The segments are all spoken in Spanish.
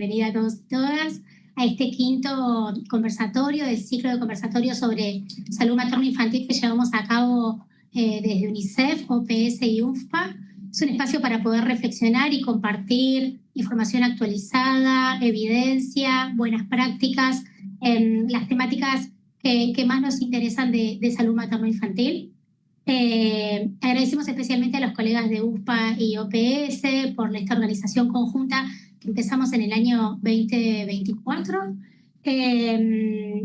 Bienvenida a todos y todas a este quinto conversatorio del ciclo de conversatorios sobre salud materno-infantil que llevamos a cabo desde UNICEF, OPS y UNFPA. Es un espacio para poder reflexionar y compartir información actualizada, evidencia, buenas prácticas, las temáticas que más nos interesan de salud materno-infantil. Agradecemos especialmente a los colegas de UNFPA y OPS por esta organización conjunta que empezamos en el año 2024.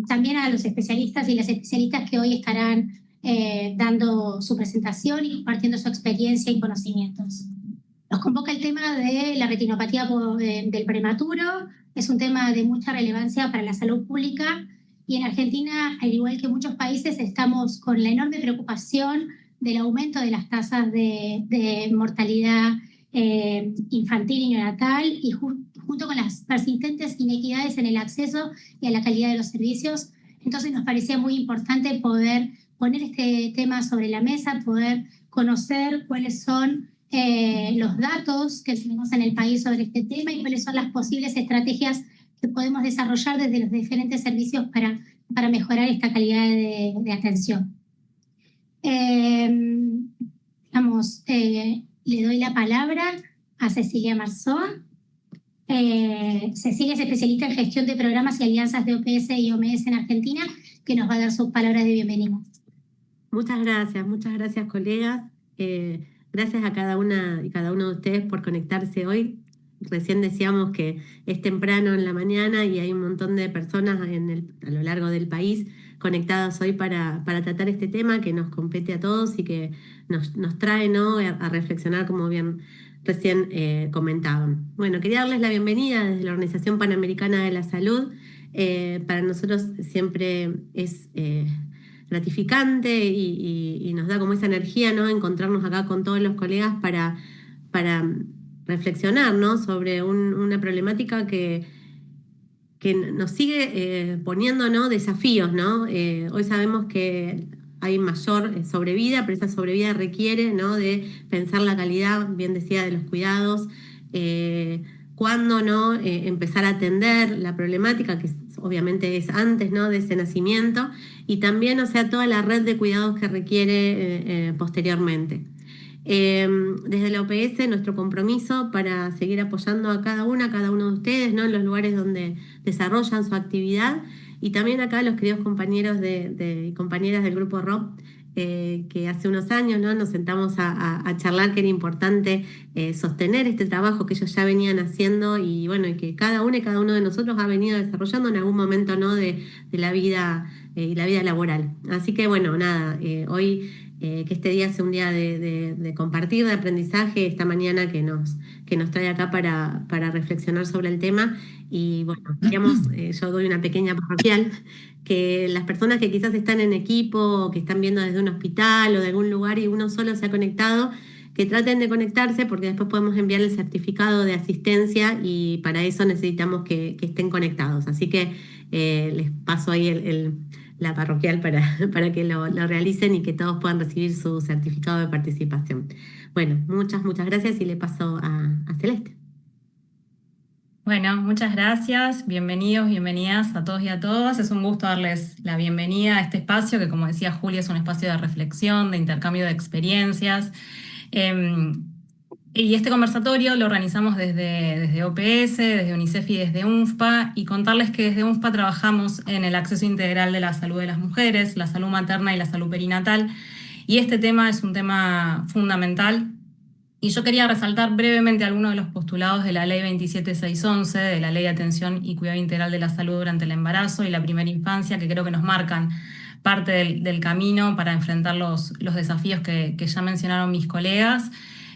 También a los especialistas y las especialistas que hoy estarán dando su presentación y compartiendo su experiencia y conocimientos. Nos convoca el tema de la retinopatía del prematuro. Es un tema de mucha relevancia para la salud pública y en Argentina, al igual que muchos países, estamos con la enorme preocupación del aumento de las tasas de mortalidad infantil y neonatal y junto con las persistentes inequidades en el acceso y a la calidad de los servicios. Entonces nos parecía muy importante poder poner este tema sobre la mesa, poder conocer cuáles son los datos que tenemos en el país sobre este tema y cuáles son las posibles estrategias que podemos desarrollar desde los diferentes servicios para mejorar esta calidad de atención. Le doy la palabra a Cecilia Marzón. Cecilia es especialista en gestión de programas y alianzas de OPS y OMS en Argentina, que nos va a dar sus palabras de bienvenida. Muchas gracias colegas. Gracias a cada una y cada uno de ustedes por conectarse hoy. Recién decíamos que es temprano en la mañana y hay un montón de personas a lo largo del país conectadas hoy para tratar este tema que nos compete a todos y que nos trae, ¿no?, a reflexionar, como bien recién comentaban. Bueno, quería darles la bienvenida desde la Organización Panamericana de la Salud. Para nosotros siempre es gratificante y nos da como esa energía, ¿no?, encontrarnos acá con todos los colegas para reflexionar, ¿no?, sobre una problemática que nos sigue poniendo, ¿no?, desafíos, ¿no? Hoy sabemos que hay mayor sobrevida, pero esa sobrevida requiere, ¿no?, de pensar la calidad, bien decía, de los cuidados, cuándo, ¿no?, empezar a atender la problemática, que obviamente es antes, ¿no?, de ese nacimiento, y también, o sea, toda la red de cuidados que requiere posteriormente. Desde la OPS, nuestro compromiso para seguir apoyando a cada uno de ustedes, ¿no?, en los lugares donde desarrollan su actividad, y también acá los queridos compañeros y compañeras del grupo ROP, que hace unos años, ¿no?, nos sentamos a charlar que era importante sostener este trabajo que ellos ya venían haciendo y bueno, y que cada uno de nosotros ha venido desarrollando en algún momento, ¿no?, de la vida y la vida laboral. Así que bueno, nada, hoy que este día sea un día de compartir, de aprendizaje, esta mañana que nos trae acá para reflexionar sobre el tema. Y bueno, digamos, yo doy una pequeña parroquial, que las personas que quizás están en equipo, o que están viendo desde un hospital o de algún lugar y uno solo se ha conectado, que traten de conectarse porque después podemos enviar el certificado de asistencia y para eso necesitamos que estén conectados. Así que les paso ahí la parroquial para que lo realicen y que todos puedan recibir su certificado de participación. Bueno, muchas gracias y le paso a Celeste. Bueno, muchas gracias, bienvenidos, bienvenidas a todos y a todas. Es un gusto darles la bienvenida a este espacio que, como decía Julia, es un espacio de reflexión, de intercambio de experiencias. Y este conversatorio lo organizamos desde OPS, desde UNICEF y desde UNFPA, y contarles que desde UNFPA trabajamos en el acceso integral de la salud de las mujeres, la salud materna y la salud perinatal, y este tema es un tema fundamental. Y yo quería resaltar brevemente algunos de los postulados de la Ley 27611, de la Ley de Atención y Cuidado Integral de la Salud durante el embarazo y la primera infancia, que creo que nos marcan parte del camino para enfrentar los desafíos que ya mencionaron mis colegas.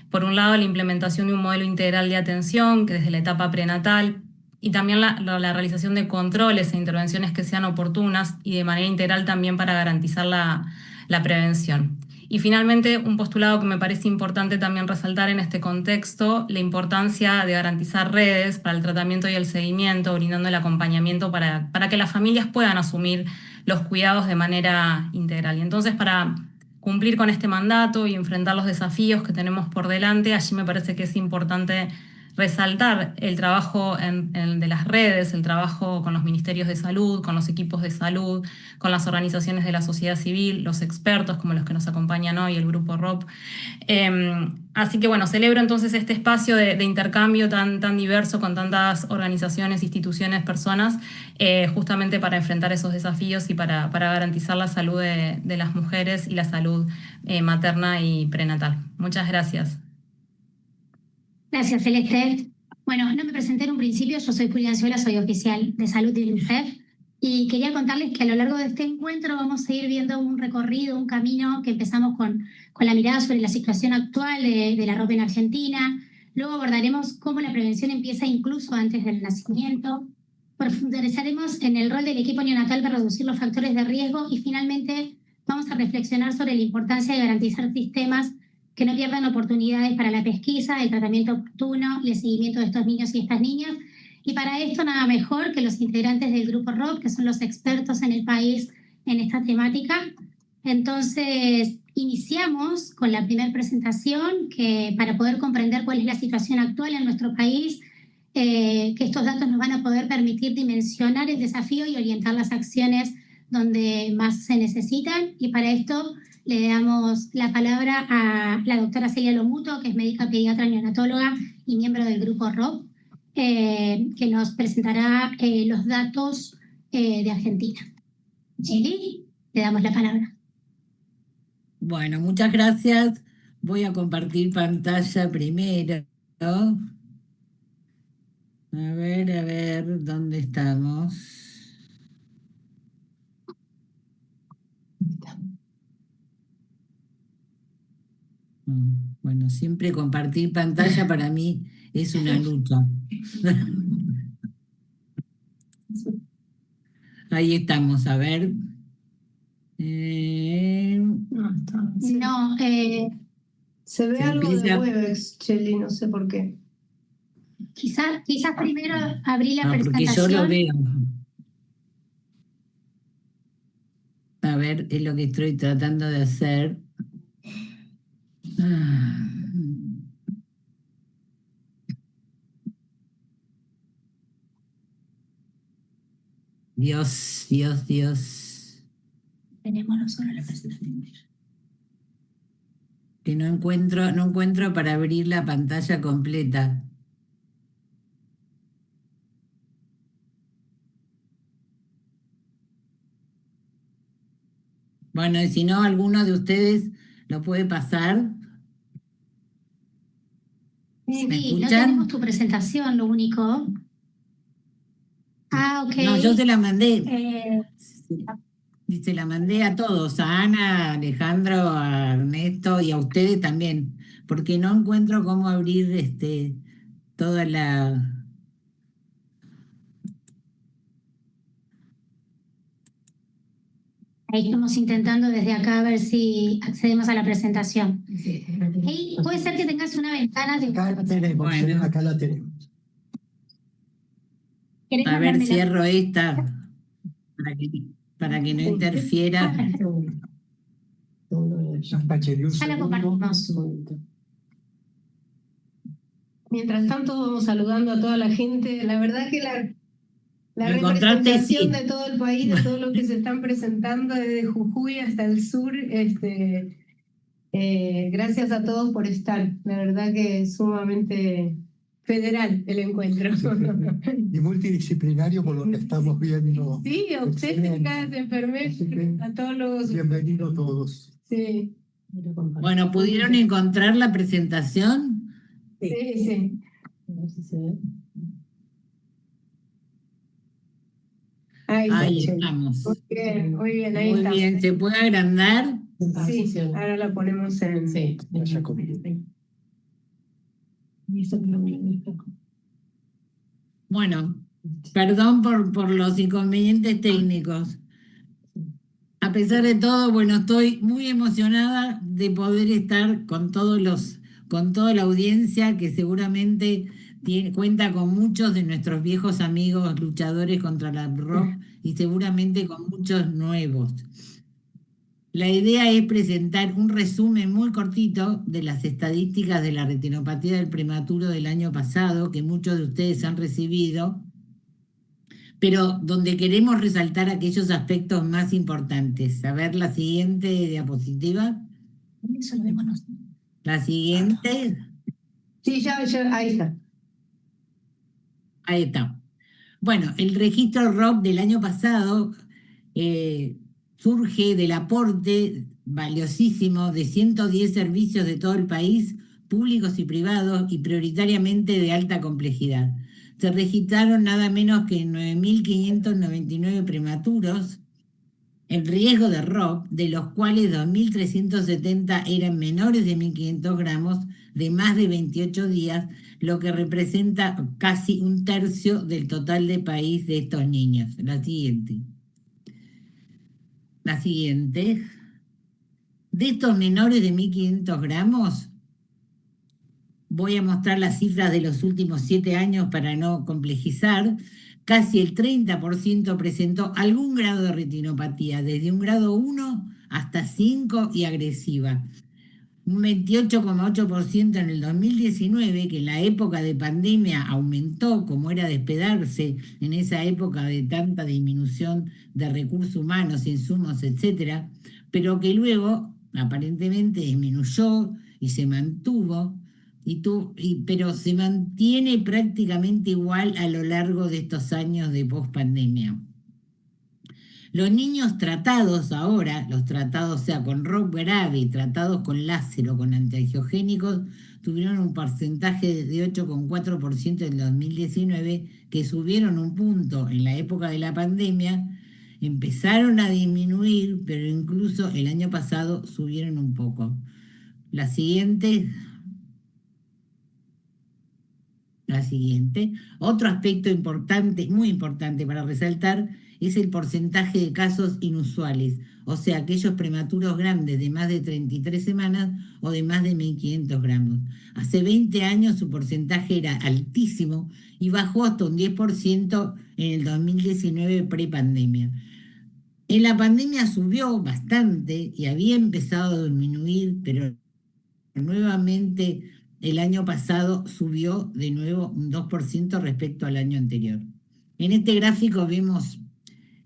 Por un lado, la implementación de un modelo integral de atención, que desde la etapa prenatal, y también la realización de controles e intervenciones que sean oportunas y de manera integral también para garantizar la prevención. Y finalmente, un postulado que me parece importante también resaltar en este contexto, la importancia de garantizar redes para el tratamiento y el seguimiento, brindando el acompañamiento para que las familias puedan asumir los cuidados de manera integral. Y entonces, para cumplir con este mandato y enfrentar los desafíos que tenemos por delante, allí me parece que es importante resaltar el trabajo de las redes, el trabajo con los ministerios de salud, con los equipos de salud, con las organizaciones de la sociedad civil, los expertos como los que nos acompañan hoy, el Grupo ROP. Así que bueno, celebro entonces este espacio de intercambio tan diverso con tantas organizaciones, instituciones, personas, justamente para enfrentar esos desafíos y para garantizar la salud de las mujeres y la salud materna y prenatal. Muchas gracias. Gracias, Celeste. Bueno, no me presenté en un principio, yo soy Julia Anciuela, soy oficial de salud de UNICEF y quería contarles que a lo largo de este encuentro vamos a ir viendo un recorrido, un camino que empezamos con la mirada sobre la situación actual de la ROP en Argentina. Luego abordaremos cómo la prevención empieza incluso antes del nacimiento. Profundizaremos en el rol del equipo neonatal para reducir los factores de riesgo y finalmente vamos a reflexionar sobre la importancia de garantizar sistemas que no pierdan oportunidades para la pesquisa, el tratamiento oportuno y el seguimiento de estos niños y estas niñas. Y para esto nada mejor que los integrantes del Grupo ROP, que son los expertos en el país en esta temática. Entonces, iniciamos con la primera presentación, que para poder comprender cuál es la situación actual en nuestro país, que estos datos nos van a poder permitir dimensionar el desafío y orientar las acciones donde más se necesitan. Y para esto le damos la palabra a la doctora Celia Lomuto, que es médica pediatra neonatóloga y miembro del Grupo ROP, que nos presentará los datos de Argentina. Cheli, le damos la palabra. Bueno, muchas gracias. Voy a compartir pantalla primero. A ver, ¿dónde estamos? Bueno, siempre compartir pantalla para mí es una lucha. Ahí estamos, a ver. No, se ve se algo de empieza- Webex, Cheli, no sé por qué. quizás primero abrí la porque yo presentación. lo veo. A ver, es lo que estoy tratando de hacer. Dios. Tenemos solo la presentación. Que no encuentro para abrir la pantalla completa. Bueno, y si no, alguno de ustedes lo puede pasar. ¿Me Sí, no escuchan? tenemos tu presentación, lo único. Ah, ok. No, yo se la mandé. Sí. Y se la mandé a todos, a Ana, a Alejandro, a Ernesto y a ustedes también, porque no encuentro cómo abrir toda la... Ahí estamos intentando desde acá a ver si accedemos a la presentación. Hey, puede ser que tengas una ventana de... Acá la tenemos, Bueno. acá la tenemos. ¿Querés A ver, mandármela? cierro esta para que no interfiera. Ya la compartimos. Mientras tanto, vamos saludando a toda la gente. La verdad que la ¿Me encontraste? representación Sí. de todo el país, de todo lo que se están presentando, desde Jujuy hasta el sur, gracias a todos por estar. La verdad que es sumamente federal el encuentro. Y multidisciplinario por lo que estamos viendo. Sí, obstétricas, enfermeros, Así que, patólogos. bienvenidos todos. Sí, Bueno, ¿pudieron encontrar la presentación? sí. Ahí está. estamos. Muy bien, ahí Muy estamos. bien, ¿se puede agrandar? Sí, ahora la ponemos en... Sí. Vaya conmigo. Bueno, perdón por los inconvenientes técnicos. A pesar de todo, bueno, estoy muy emocionada de poder estar con toda la audiencia que seguramente cuenta con muchos de nuestros viejos amigos luchadores contra la ROP y seguramente con muchos nuevos. La idea es presentar un resumen muy cortito de las estadísticas de la retinopatía del prematuro del año pasado, que muchos de ustedes han recibido, pero donde queremos resaltar aquellos aspectos más importantes. A ver la siguiente diapositiva. Eso lo vemos nosotros. La siguiente. Sí, ahí está. Ahí está. Bueno, el registro ROP del año pasado surge del aporte valiosísimo de 110 servicios de todo el país, públicos y privados, y prioritariamente de alta complejidad. Se registraron nada menos que 9.599 prematuros en riesgo de ROP, de los cuales 2.370 eran menores de 1.500 gramos, de más de 28 días, lo que representa casi un tercio del total de país de estos niños. La siguiente. La siguiente. De estos menores de 1.500 gramos, voy a mostrar las cifras de los últimos 7 años para no complejizar. Casi el 30% presentó algún grado de retinopatía, desde un grado 1 hasta 5 y agresiva. Un 28,8% en el 2019, que en la época de pandemia aumentó, como era de esperarse en esa época de tanta disminución de recursos humanos, insumos, etcétera, pero que luego aparentemente disminuyó y se mantuvo, pero se mantiene prácticamente igual a lo largo de estos años de pospandemia. Los niños tratados ahora, los tratados sea con ROP grave, tratados con láser o con antiangiogénicos, tuvieron un porcentaje de 8,4% en 2019, que subieron un punto en la época de la pandemia, empezaron a disminuir, pero incluso el año pasado subieron un poco. La siguiente. La siguiente. Otro aspecto importante, muy importante para resaltar, es el porcentaje de casos inusuales, o sea, aquellos prematuros grandes de más de 33 semanas o de más de 1.500 gramos. Hace 20 años su porcentaje era altísimo y bajó hasta un 10% en el 2019 prepandemia. En la pandemia subió bastante y había empezado a disminuir, pero nuevamente el año pasado subió de nuevo un 2% respecto al año anterior. En este gráfico vemos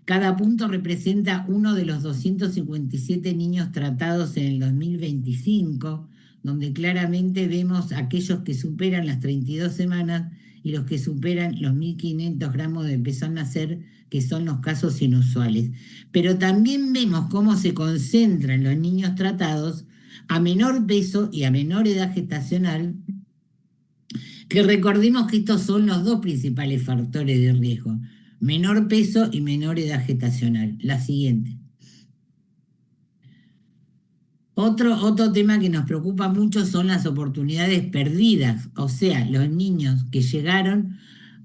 cada punto representa uno de los 257 niños tratados en el 2025, donde claramente vemos aquellos que superan las 32 semanas y los que superan los 1.500 gramos de peso al nacer, que son los casos inusuales. Pero también vemos cómo se concentran los niños tratados a menor peso y a menor edad gestacional, que recordemos que estos son los dos principales factores de riesgo: menor peso y menor edad gestacional. La siguiente. Otro tema que nos preocupa mucho son las oportunidades perdidas, o sea, los niños que llegaron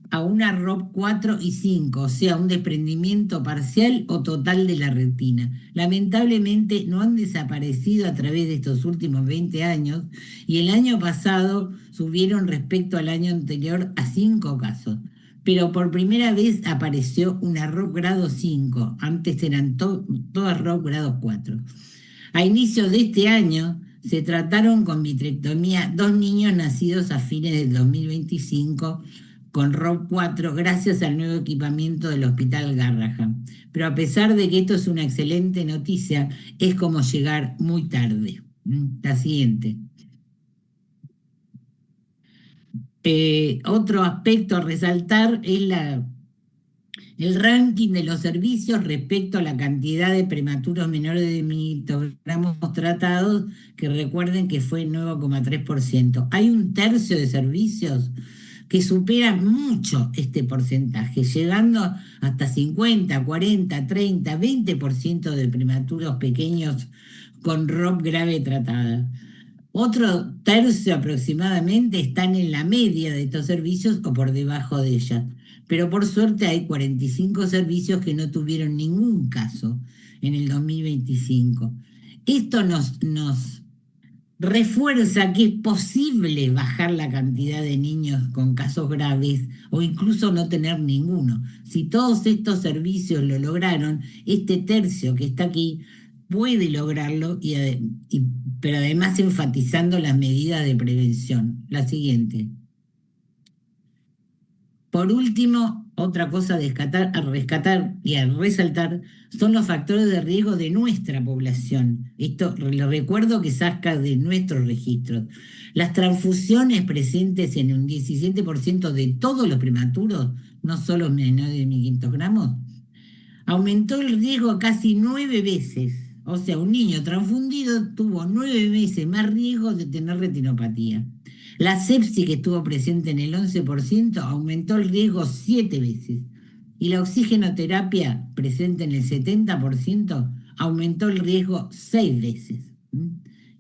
a una ROP 4 y 5, o sea, un desprendimiento parcial o total de la retina. Lamentablemente no han desaparecido a través de estos últimos 20 años y el año pasado subieron respecto al año anterior a 5 casos. Pero por primera vez apareció una ROP grado 5, antes eran todas ROP grado 4. A inicios de este año se trataron con vitrectomía 2 niños nacidos a fines del 2025 con ROP 4 gracias al nuevo equipamiento del Hospital Garrahan. Pero a pesar de que esto es una excelente noticia, es como llegar muy tarde. La siguiente. Otro aspecto a resaltar es el ranking de los servicios respecto a la cantidad de prematuros menores de 1.500 gramos tratados, que recuerden que fue 9,3%. Hay un tercio de servicios que superan mucho este porcentaje, llegando hasta 50, 40, 30, 20% de prematuros pequeños con ROP grave tratada. Otro tercio aproximadamente están en la media de estos servicios o por debajo de ella. Pero por suerte hay 45 servicios que no tuvieron ningún caso en el 2025. Esto nos refuerza que es posible bajar la cantidad de niños con casos graves o incluso no tener ninguno. Si todos estos servicios lo lograron, este tercio que está aquí puede lograrlo, pero además enfatizando las medidas de prevención. La siguiente. Por último, otra cosa a rescatar y a resaltar son los factores de riesgo de nuestra población. Esto lo recuerdo que saca de nuestros registros. Las transfusiones presentes en un 17% de todos los prematuros, no solo menores de 1.500 gramos, aumentó el riesgo casi 9 veces. O sea, un niño transfundido tuvo 9 veces más riesgo de tener retinopatía. La sepsis, que estuvo presente en el 11%, aumentó el riesgo 7 veces. Y la oxigenoterapia, presente en el 70%, aumentó el riesgo 6 veces.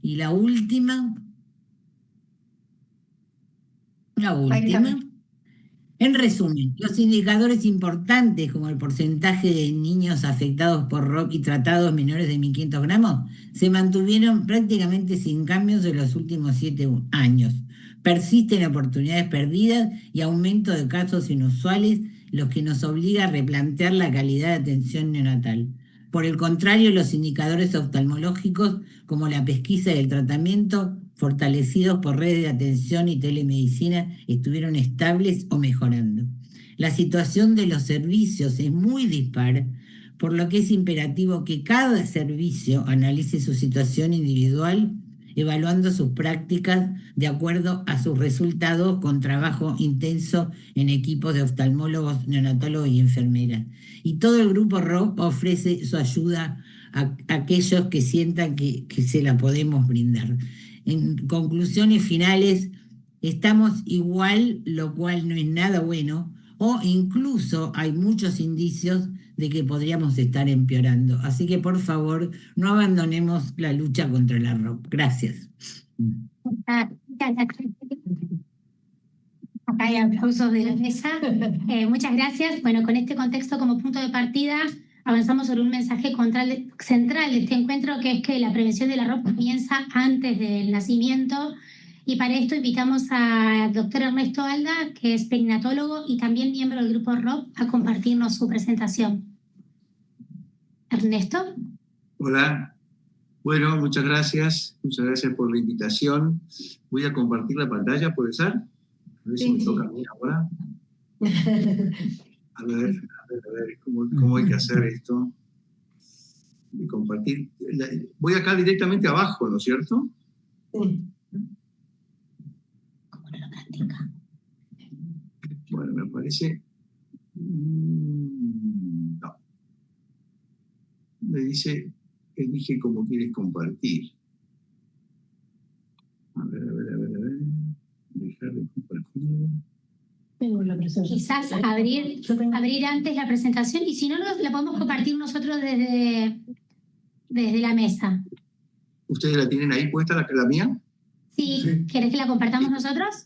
Y la última, en resumen, los indicadores importantes como el porcentaje de niños afectados por ROP y tratados menores de 1.500 gramos se mantuvieron prácticamente sin cambios en los últimos 7 años. Persisten oportunidades perdidas y aumento de casos inusuales, lo que nos obliga a replantear la calidad de atención neonatal. Por el contrario, los indicadores oftalmológicos, como la pesquisa y el tratamiento, fortalecidos por redes de atención y telemedicina, estuvieron estables o mejorando. La situación de los servicios es muy dispar, por lo que es imperativo que cada servicio analice su situación individual, evaluando sus prácticas de acuerdo a sus resultados, con trabajo intenso en equipos de oftalmólogos, neonatólogos y enfermeras. Y todo el grupo ROP ofrece su ayuda a aquellos que sientan que se la podemos brindar. En conclusiones finales, estamos igual, lo cual no es nada bueno, o incluso hay muchos indicios de que podríamos estar empeorando. Así que, por favor, no abandonemos la lucha contra la ROP. Gracias. Acá hay aplausos de la mesa. Muchas gracias. Bueno, con este contexto como punto de partida, avanzamos sobre un mensaje central de este encuentro, que es que la prevención de la ROP comienza antes del nacimiento. Y para esto invitamos al doctor Ernesto Alda, que es perinatólogo y también miembro del grupo ROP, a compartirnos su presentación. Ernesto. Hola. Bueno, muchas gracias. Muchas gracias por la invitación. Voy a compartir la pantalla, ¿puede ser? A ver si me toca a mí ahora. A ver, ¿cómo hay que hacer esto? De compartir. Voy acá directamente abajo, ¿no es cierto? Sí. ¿Cómo no lo practica? Bueno, me parece... No. Me dice, elige cómo quieres compartir. A ver. Dejar de compartir. Tengo la presentación. Quizás abrir antes la presentación, y si no, la podemos compartir nosotros desde la mesa. ¿Ustedes la tienen ahí puesta, la mía? Sí, ¿querés que la compartamos nosotros?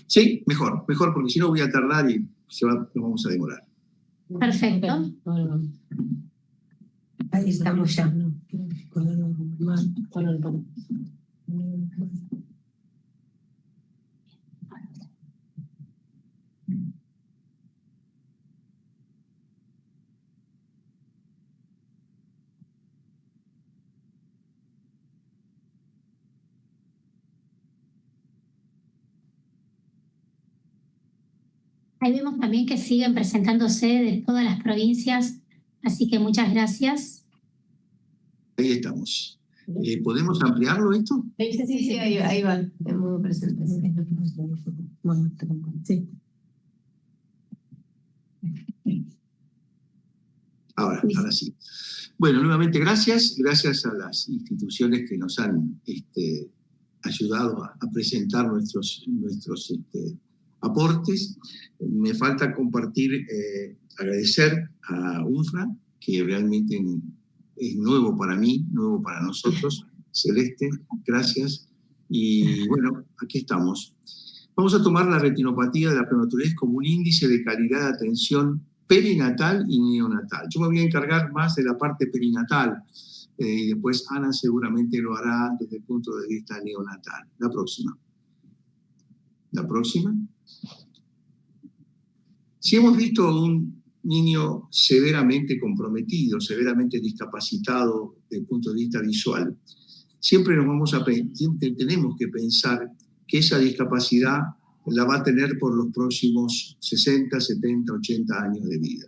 Sí, mejor, porque si no voy a tardar y nos vamos a demorar. Perfecto. Ahí estamos ya. Ahí vemos también que siguen presentándose de todas las provincias, así que muchas gracias. Ahí estamos. ¿Podemos ampliarlo esto? Sí, ahí va, en modo presentación. Sí. Ahora sí. Bueno, nuevamente gracias a las instituciones que nos han ayudado a presentar nuestros aportes. Me falta compartir, agradecer a UNFRA, que realmente es nuevo para mí, nuevo para nosotros. Celeste, gracias. Y bueno, aquí estamos. Vamos a tomar la retinopatía de la prematurez como un índice de calidad de atención perinatal y neonatal. Yo me voy a encargar más de la parte perinatal, y después Ana seguramente lo hará desde el punto de vista neonatal. La próxima. Si hemos visto niño severamente comprometido, severamente discapacitado desde el punto de vista visual, siempre tenemos que pensar que esa discapacidad la va a tener por los próximos 60, 70, 80 años de vida.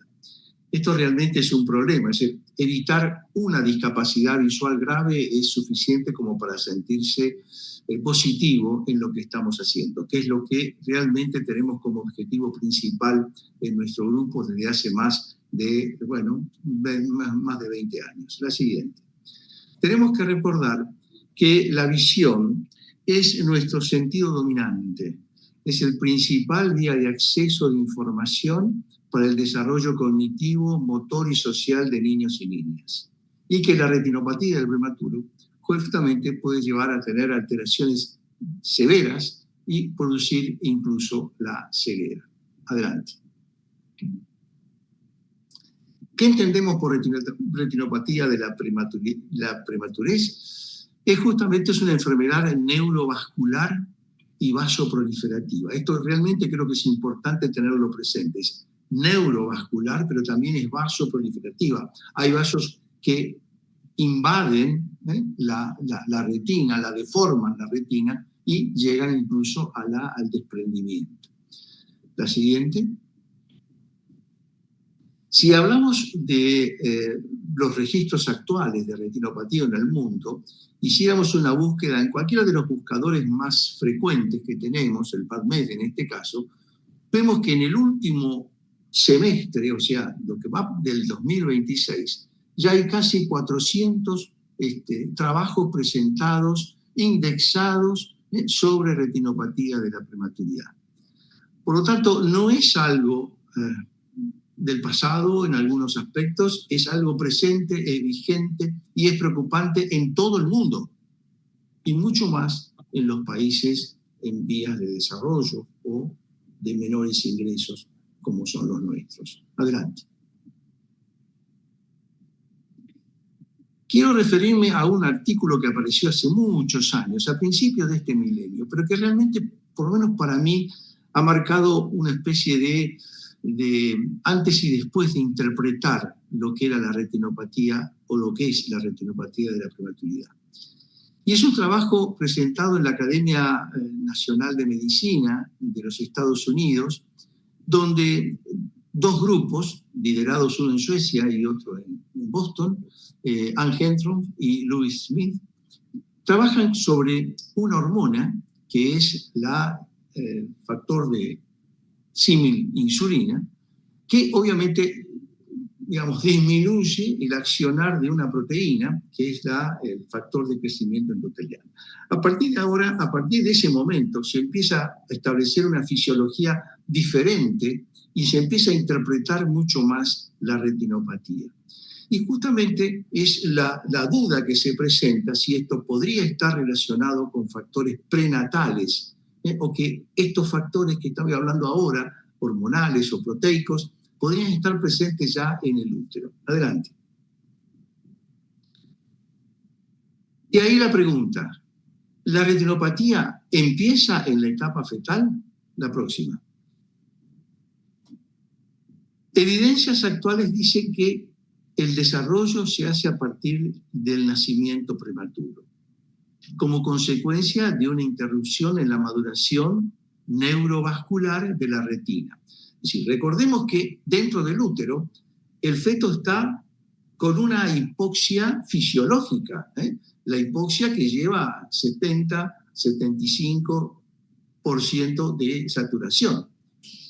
Esto realmente es un problema, es decir, evitar una discapacidad visual grave es suficiente como para sentirse positivo en lo que estamos haciendo, que es lo que realmente tenemos como objetivo principal en nuestro grupo desde hace más de 20 años. La siguiente. Tenemos que recordar que la visión es nuestro sentido dominante, es el principal vía de acceso de información para el desarrollo cognitivo, motor y social de niños y niñas. Y que la retinopatía del prematuro justamente puede llevar a tener alteraciones severas y producir incluso la ceguera. Adelante. ¿Qué entendemos por retinopatía de la prematurez? Es una enfermedad neurovascular y vasoproliferativa. Esto realmente creo que es importante tenerlo presente. Es neurovascular, pero también es vasoproliferativa. Hay vasos que invaden la retina, la deforman la retina y llegan incluso al desprendimiento. La siguiente. Si hablamos de los registros actuales de retinopatía en el mundo, hiciéramos una búsqueda en cualquiera de los buscadores más frecuentes que tenemos, el PubMed en este caso, vemos que en el último semestre, o sea, lo que va del 2026, ya hay casi 400 trabajos presentados, indexados sobre retinopatía de la prematuridad. Por lo tanto, no es algo del pasado en algunos aspectos, es algo presente, es vigente y es preocupante en todo el mundo, y mucho más en los países en vías de desarrollo o de menores ingresos como son los nuestros. Adelante. Quiero referirme a un artículo que apareció hace muchos años, a principios de este milenio, pero que realmente, por lo menos para mí, ha marcado una especie de antes y después de interpretar lo que era la retinopatía o lo que es la retinopatía de la prematuridad. Y es un trabajo presentado en la Academia Nacional de Medicina de los Estados Unidos, donde dos grupos, liderados uno en Suecia y otro en Boston, Ann Hentrom y Louis Smith, trabajan sobre una hormona que es el factor de símil insulina, que obviamente, disminuye el accionar de una proteína, que es el factor de crecimiento endotelial. A partir de ese momento, se empieza a establecer una fisiología diferente y se empieza a interpretar mucho más la retinopatía. Y justamente es la duda que se presenta si esto podría estar relacionado con factores prenatales, o que estos factores que estamos hablando ahora, hormonales o proteicos, podrían estar presentes ya en el útero. Adelante. Y ahí la pregunta, ¿la retinopatía empieza en la etapa fetal? La próxima. Evidencias actuales dicen que el desarrollo se hace a partir del nacimiento prematuro, como consecuencia de una interrupción en la maduración neurovascular de la retina. Es decir, recordemos que dentro del útero el feto está con una hipoxia fisiológica, la hipoxia que lleva 70-75% de saturación.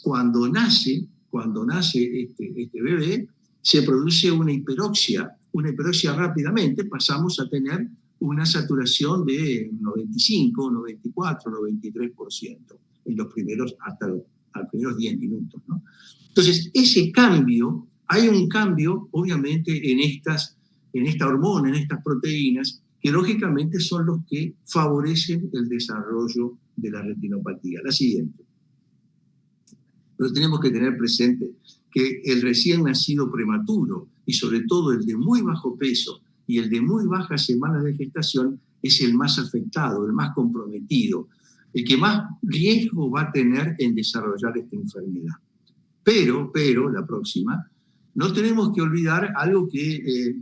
Cuando nace este bebé, se produce una hiperoxia rápidamente, pasamos a tener una saturación de 95, 94, 93% en los primeros, hasta los primeros 10 minutos, ¿no? Entonces, hay un cambio, obviamente, en esta hormona, en estas proteínas, que lógicamente son los que favorecen el desarrollo de la retinopatía. La siguiente. Pero tenemos que tener presente que el recién nacido prematuro, y sobre todo el de muy bajo peso y el de muy bajas semanas de gestación, es el más afectado, el más comprometido, el que más riesgo va a tener en desarrollar esta enfermedad. Pero, la próxima, no tenemos que olvidar algo que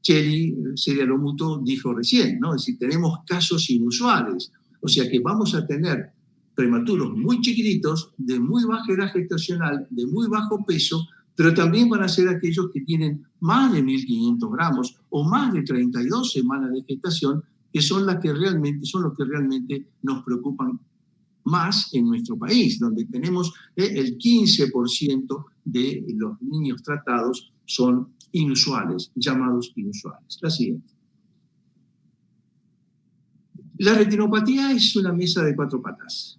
Cheli Serialomuto dijo recién, ¿no? Es decir, tenemos casos inusuales. O sea que vamos a tener prematuros muy chiquititos, de muy baja edad gestacional, de muy bajo peso, pero también van a ser aquellos que tienen más de 1.500 gramos o más de 32 semanas de gestación, que son los que realmente nos preocupan más en nuestro país, donde tenemos el 15% de los niños tratados son inusuales, llamados inusuales. La siguiente. La retinopatía es una mesa de 4 patas.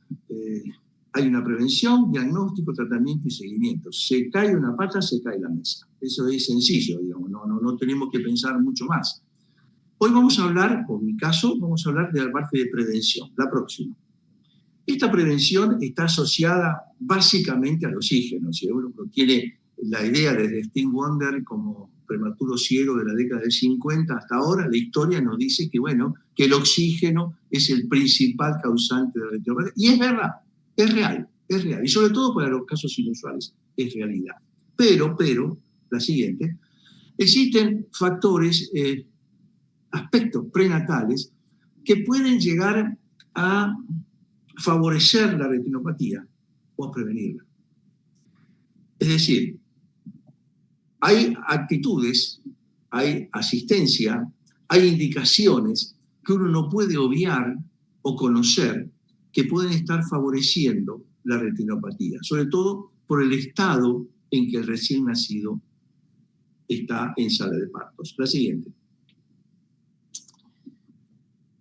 Hay una prevención, diagnóstico, tratamiento y seguimiento. Se cae una pata, se cae la mesa. Eso es sencillo, digamos, no tenemos que pensar mucho más. Hoy vamos a hablar, por mi caso, vamos a hablar de la parte de prevención, la próxima. Esta prevención está asociada básicamente al oxígeno. Si uno tiene la idea de Stevie Wonder como prematuro ciego de la década del 50 hasta ahora, la historia nos dice que, bueno, que el oxígeno es el principal causante de la retinopatía. Y es verdad, es real. Y sobre todo para los casos inusuales, es realidad. Pero, la siguiente, existen factores, aspectos prenatales que pueden llegar a favorecer la retinopatía o a prevenirla. Es decir, hay actitudes, hay asistencia, hay indicaciones que uno no puede obviar o conocer que pueden estar favoreciendo la retinopatía, sobre todo por el estado en que el recién nacido está en sala de partos. La siguiente.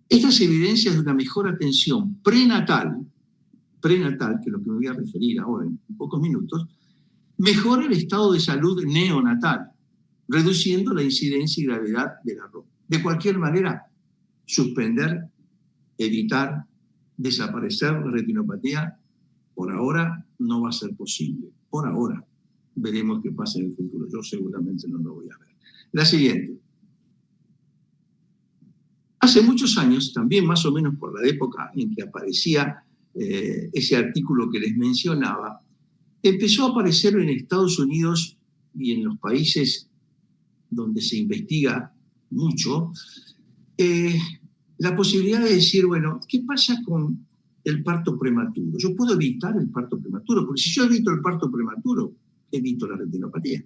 Estas evidencias de una mejor atención prenatal, que es lo que me voy a referir ahora en pocos minutos, mejora el estado de salud neonatal, reduciendo la incidencia y gravedad del error. De cualquier manera, suspender, evitar, desaparecer la retinopatía, por ahora no va a ser posible. Por ahora. Veremos qué pasa en el futuro. Yo seguramente no lo voy a ver. La siguiente. Hace muchos años, también más o menos por la época en que aparecía ese artículo que les mencionaba, empezó a aparecer en Estados Unidos y en los países donde se investiga mucho, la posibilidad de decir, bueno, ¿qué pasa con el parto prematuro? Yo puedo evitar el parto prematuro, porque si yo evito el parto prematuro, evito la retinopatía.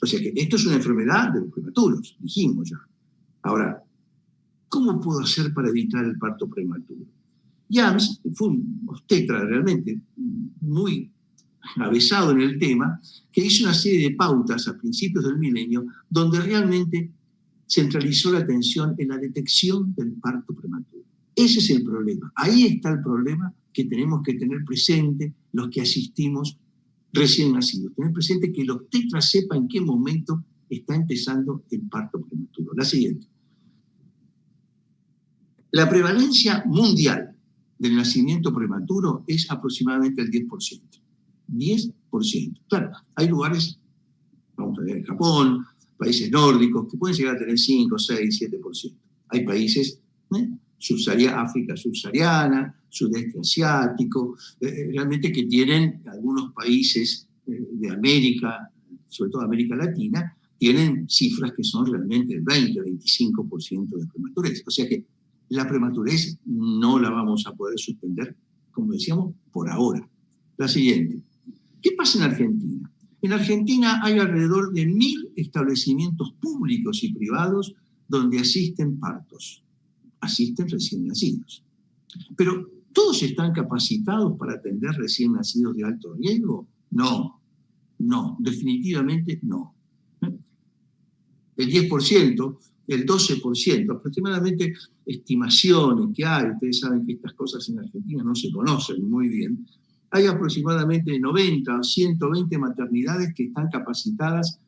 O sea que esto es una enfermedad de los prematuros, dijimos ya. Ahora, ¿cómo puedo hacer para evitar el parto prematuro? James fue un obstetra realmente muy avesado en el tema, que hizo una serie de pautas a principios del milenio donde realmente centralizó la atención en la detección del parto prematuro. Ese es el problema. Ahí está el problema que tenemos que tener presente los que asistimos recién nacidos. Tener presente que el obstetra sepa en qué momento está empezando el parto prematuro. La siguiente. La prevalencia mundial del nacimiento prematuro es aproximadamente el 10%. 10%. Claro, hay lugares, vamos a ver, en Japón, países nórdicos, que pueden llegar a tener 5, 6, 7%. Hay países, África subsahariana, sudeste asiático, realmente que tienen algunos países de América, sobre todo América Latina, tienen cifras que son realmente el 20, 25% de prematurez. O sea que la prematurez no la vamos a poder suspender, como decíamos, por ahora. La siguiente. ¿Qué pasa en Argentina? En Argentina hay alrededor de 1.000 establecimientos públicos y privados donde asisten partos, asisten recién nacidos. Pero, ¿todos están capacitados para atender recién nacidos de alto riesgo? No, definitivamente no. El 10%, el 12%, aproximadamente estimaciones que hay, ustedes saben que estas cosas en Argentina no se conocen muy bien, hay aproximadamente 90 o 120 maternidades que están capacitadas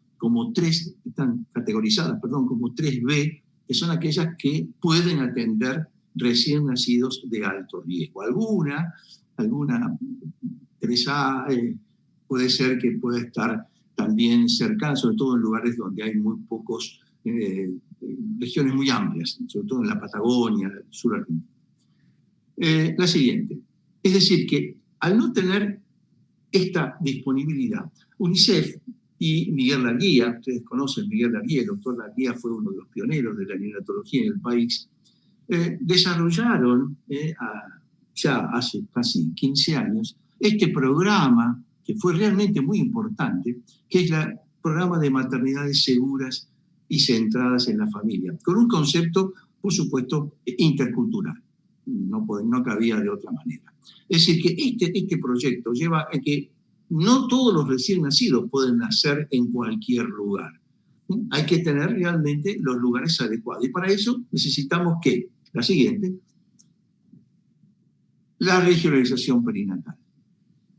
están categorizadas como 3B, que son aquellas que pueden atender recién nacidos de alto riesgo. Alguna 3A puede ser que pueda estar también cercana, sobre todo en lugares donde hay muy pocos, regiones muy amplias, sobre todo en la Patagonia, el sur argentino. La siguiente. Es decir, que al no tener esta disponibilidad. UNICEF y Miguel Larguía, ustedes conocen Miguel Larguía, el doctor Larguía fue uno de los pioneros de la neonatología en el país, desarrollaron ya hace casi 15 años este programa que fue realmente muy importante, que es el programa de maternidades seguras y centradas en la familia, con un concepto, por supuesto, intercultural. No cabía de otra manera. Es decir, que este proyecto lleva a que no todos los recién nacidos pueden nacer en cualquier lugar. Hay que tener realmente los lugares adecuados. Y para eso necesitamos que, la siguiente, la regionalización perinatal.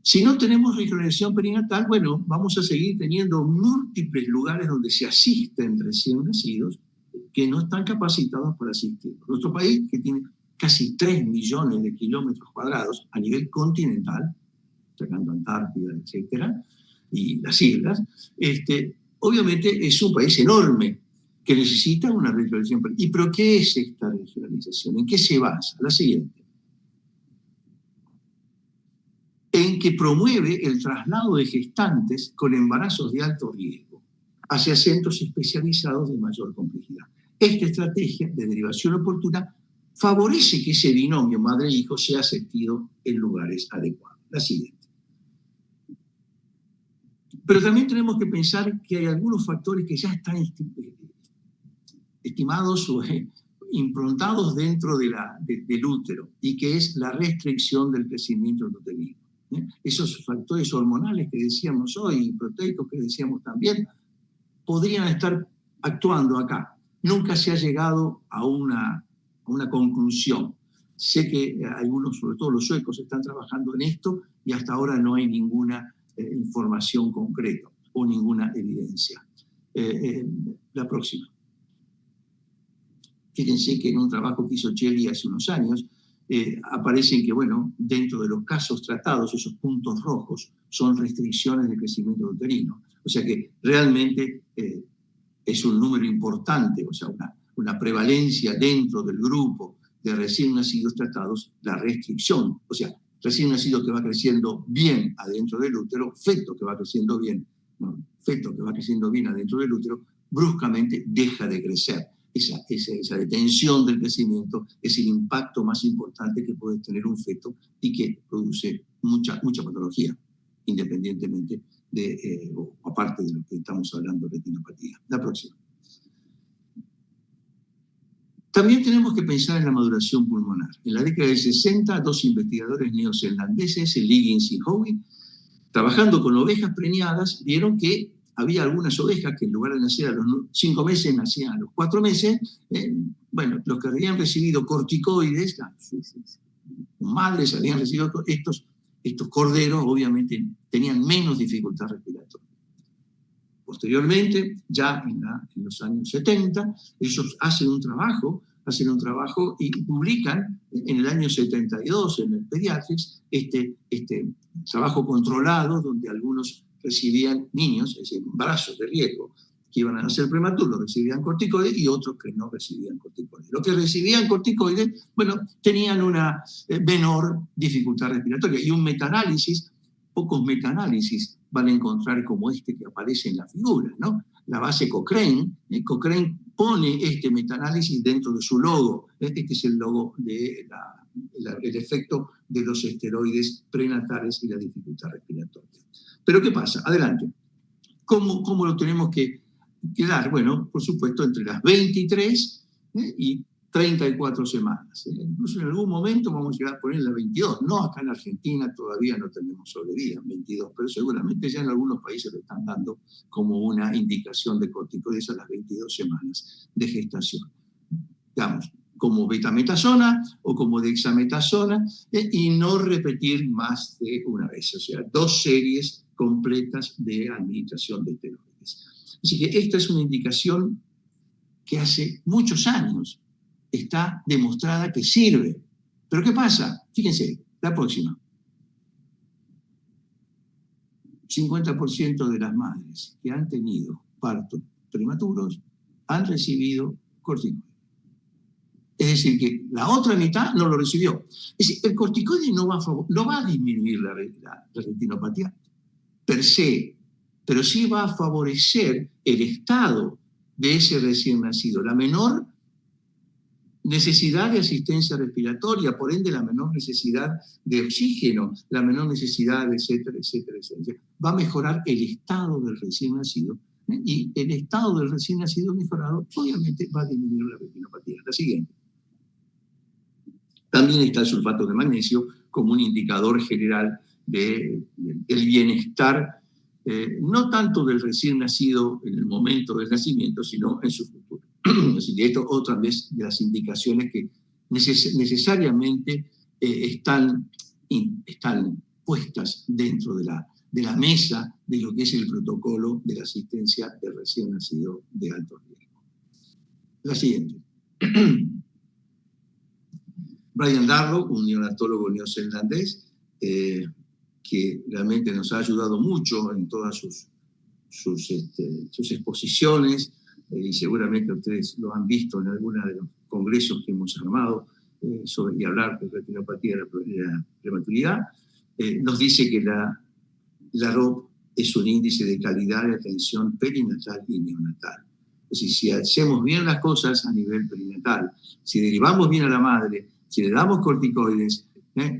Si no tenemos regionalización perinatal, bueno, vamos a seguir teniendo múltiples lugares donde se asisten recién nacidos que no están capacitados para asistir. Nuestro país, que tiene casi 3 millones de kilómetros cuadrados a nivel continental, sacando Antártida, etcétera, y las islas, obviamente es un país enorme que necesita una regionalización. ¿Y pero qué es esta regionalización? ¿En qué se basa? La siguiente. En que promueve el traslado de gestantes con embarazos de alto riesgo hacia centros especializados de mayor complejidad. Esta estrategia de derivación oportuna favorece que ese binomio madre-hijo sea asistido en lugares adecuados. La siguiente. Pero también tenemos que pensar que hay algunos factores que ya están estimados o improntados dentro del útero, y que es la restricción del crecimiento uterino. Esos factores hormonales que decíamos hoy, proteicos que decíamos también, podrían estar actuando acá. Nunca se ha llegado a una conclusión. Sé que algunos, sobre todo los suecos, están trabajando en esto y hasta ahora no hay ninguna información concreta o ninguna evidencia. La próxima. Fíjense que en un trabajo que hizo Cheli hace unos años, aparecen que, bueno, dentro de los casos tratados, esos puntos rojos son restricciones de crecimiento uterino. O sea que realmente es un número importante, o sea, una prevalencia dentro del grupo de recién nacidos tratados, la restricción, o sea, recién nacido que va creciendo bien adentro del útero, feto que va creciendo bien, no, feto que va creciendo bien adentro del útero, bruscamente deja de crecer. Esa detención del crecimiento es el impacto más importante que puede tener un feto y que produce mucha patología, independientemente o aparte de lo que estamos hablando de retinopatía. La próxima. También tenemos que pensar en la maduración pulmonar. En la década del 60, 2 investigadores neozelandeses, Liggins y Howe, trabajando con ovejas preñadas, vieron que había algunas ovejas que en lugar de nacer a los 5 meses, nacían a los 4 meses. Bueno, los que habían recibido corticoides, sus madres habían recibido estos corderos, obviamente tenían menos dificultad respiratoria. Posteriormente, ya en los años 70, ellos hacen un trabajo y publican en el año 72 en el Pediatrics este trabajo controlado donde algunos recibían niños, es decir, embarazos de riesgo, que iban a nacer prematuros, recibían corticoides, y otros que no recibían corticoides. Los que recibían corticoides, bueno, tenían una menor dificultad respiratoria. Y un metaanálisis, pocos metaanálisis van a encontrar como este que aparece en la figura, ¿no? La base Cochrane, Cochrane pone este metaanálisis dentro de su logo. Este es el logo de el efecto de los esteroides prenatales y la dificultad respiratoria. Pero ¿qué pasa? Adelante. ¿Cómo lo tenemos que dar? Bueno, por supuesto, entre las 23 y 34 semanas. Incluso en algún momento vamos a llegar a poner las 22. No, acá en Argentina todavía no tenemos sobrevida en 22, pero seguramente ya en algunos países lo están dando como una indicación de corticoides a las 22 semanas de gestación. Digamos, como betametasona o como dexametasona, y no repetir más de una vez. O sea, 2 series completas de administración de esteroides. Así que esta es una indicación que hace muchos años está demostrada que sirve. ¿Pero qué pasa? Fíjense, la próxima. 50% de las madres que han tenido partos prematuros han recibido corticoides. Es decir, que la otra mitad no lo recibió. Es decir, el corticoide no va a disminuir la retinopatía per se, pero sí va a favorecer el estado de ese recién nacido, la menor necesidad de asistencia respiratoria, por ende la menor necesidad de oxígeno, la menor necesidad, etcétera, etcétera, etcétera. Va a mejorar el estado del recién nacido, y el estado del recién nacido mejorado obviamente va a disminuir la retinopatía. La siguiente. También está el sulfato de magnesio como un indicador general del bienestar, no tanto del recién nacido en el momento del nacimiento, sino en su futuro. Así que esto otra vez de las indicaciones que necesariamente están puestas dentro de la mesa de lo que es el protocolo de la asistencia del recién nacido de alto riesgo. La siguiente. Brian Darlow, un neonatólogo neozelandés, que realmente nos ha ayudado mucho en todas sus exposiciones, y seguramente ustedes lo han visto en algunos de los congresos que hemos armado sobre y hablar de retinopatía de la prematuridad, nos dice que la ROP es un índice de calidad de atención perinatal y neonatal. Es decir, si hacemos bien las cosas a nivel perinatal, si derivamos bien a la madre, si le damos corticoides,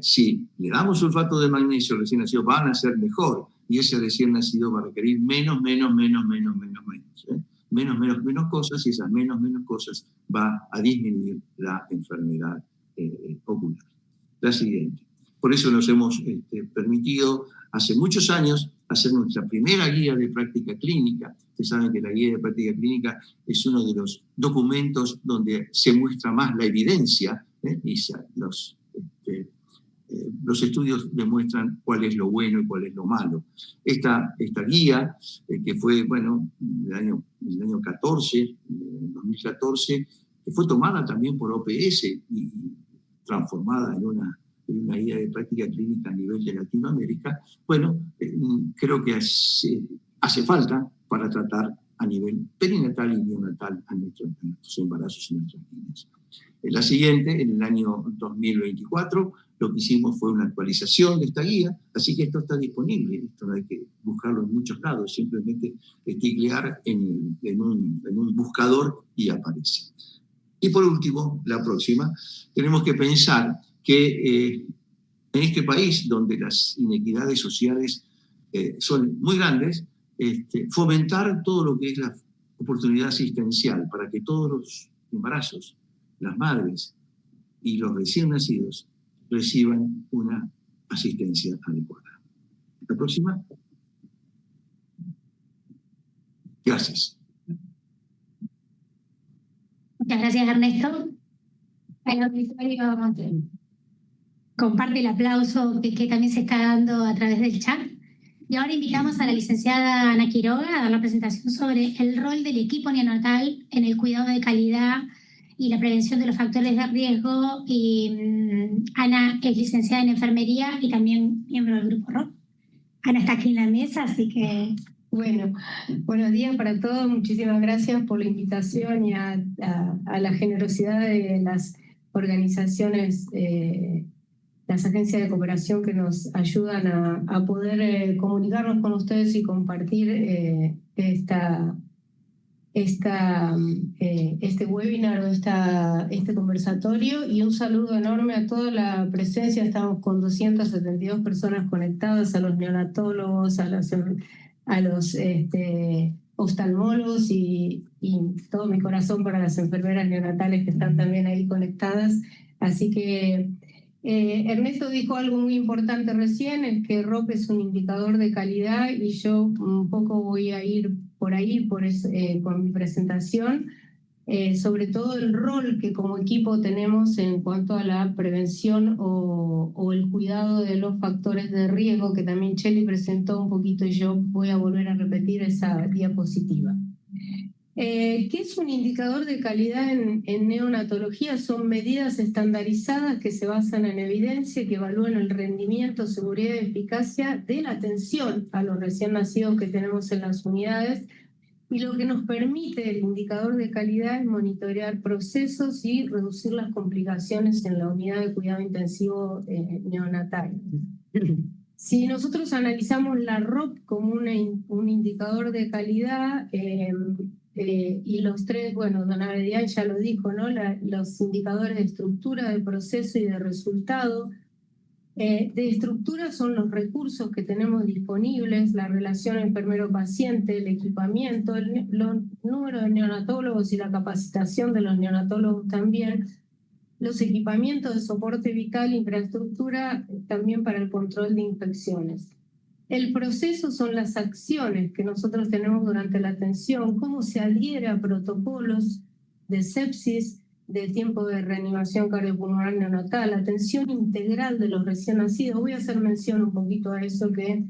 si le damos sulfato de magnesio al recién nacido, van a ser mejor, y ese recién nacido va a requerir menos cosas, y esas menos cosas va a disminuir la enfermedad ocular. La siguiente. Por eso nos hemos permitido hace muchos años hacer nuestra primera guía de práctica clínica. Ustedes saben que la guía de práctica clínica es uno de los documentos donde se muestra más la evidencia, y los estudios demuestran cuál es lo bueno y cuál es lo malo. Esta guía, que fue, bueno, el año 2014, que fue tomada también por OPS y transformada en una guía de práctica clínica a nivel de Latinoamérica, bueno, creo que hace falta para tratar a nivel perinatal y neonatal a nuestros embarazos y nuestras niñas. La siguiente, en el año 2024, lo que hicimos fue una actualización de esta guía, así que esto está disponible, esto no hay que buscarlo en muchos lados, simplemente teclear en un buscador y aparece. Y por último, la próxima, tenemos que pensar que en este país, donde las inequidades sociales son muy grandes, fomentar todo lo que es la oportunidad asistencial para que todos los embarazos, las madres y los recién nacidos reciban una asistencia adecuada. La próxima. Gracias. Muchas gracias, Ernesto. El auditorio comparte el aplauso que también se está dando a través del chat. Y ahora invitamos a la licenciada Ana Quiroga a dar la presentación sobre el rol del equipo neonatal en el cuidado de calidad y la prevención de los factores de riesgo. Y Ana es licenciada en enfermería y también miembro del grupo ROP. Ana está aquí en la mesa, así que... Bueno, buenos días para todos. Muchísimas gracias por la invitación y a la generosidad de las organizaciones, las agencias de cooperación que nos ayudan a poder comunicarnos con ustedes y compartir este webinar o este conversatorio, y un saludo enorme a toda la presencia. Estamos con 272 personas conectadas, a los neonatólogos, a los oftalmólogos y todo mi corazón para las enfermeras neonatales que están también ahí conectadas. Así que Ernesto dijo algo muy importante recién, es que ROP es un indicador de calidad, y yo un poco voy a ir por ahí con mi presentación, sobre todo el rol que como equipo tenemos en cuanto a la prevención o el cuidado de los factores de riesgo, que también Cheli presentó un poquito y yo voy a volver a repetir esa diapositiva. ¿Qué es un indicador de calidad en neonatología? Son medidas estandarizadas que se basan en evidencia, que evalúan el rendimiento, seguridad y eficacia de la atención a los recién nacidos que tenemos en las unidades, Y lo que nos permite el indicador de calidad es monitorear procesos y reducir las complicaciones en la unidad de cuidado intensivo neonatal. Si nosotros analizamos la ROP como un indicador de calidad, y los tres, bueno, don Abedián ya lo dijo, ¿no? Los indicadores de estructura, de proceso y de resultado. De estructura son los recursos que tenemos disponibles, la relación enfermero-paciente, el equipamiento, el número de neonatólogos y la capacitación de los neonatólogos también, los equipamientos de soporte vital, infraestructura también para el control de infecciones. El proceso son las acciones que nosotros tenemos durante la atención, cómo se adhiere a protocolos de sepsis, de tiempo de reanimación cardiopulmonar neonatal, atención integral de los recién nacidos. Voy a hacer mención un poquito a eso, que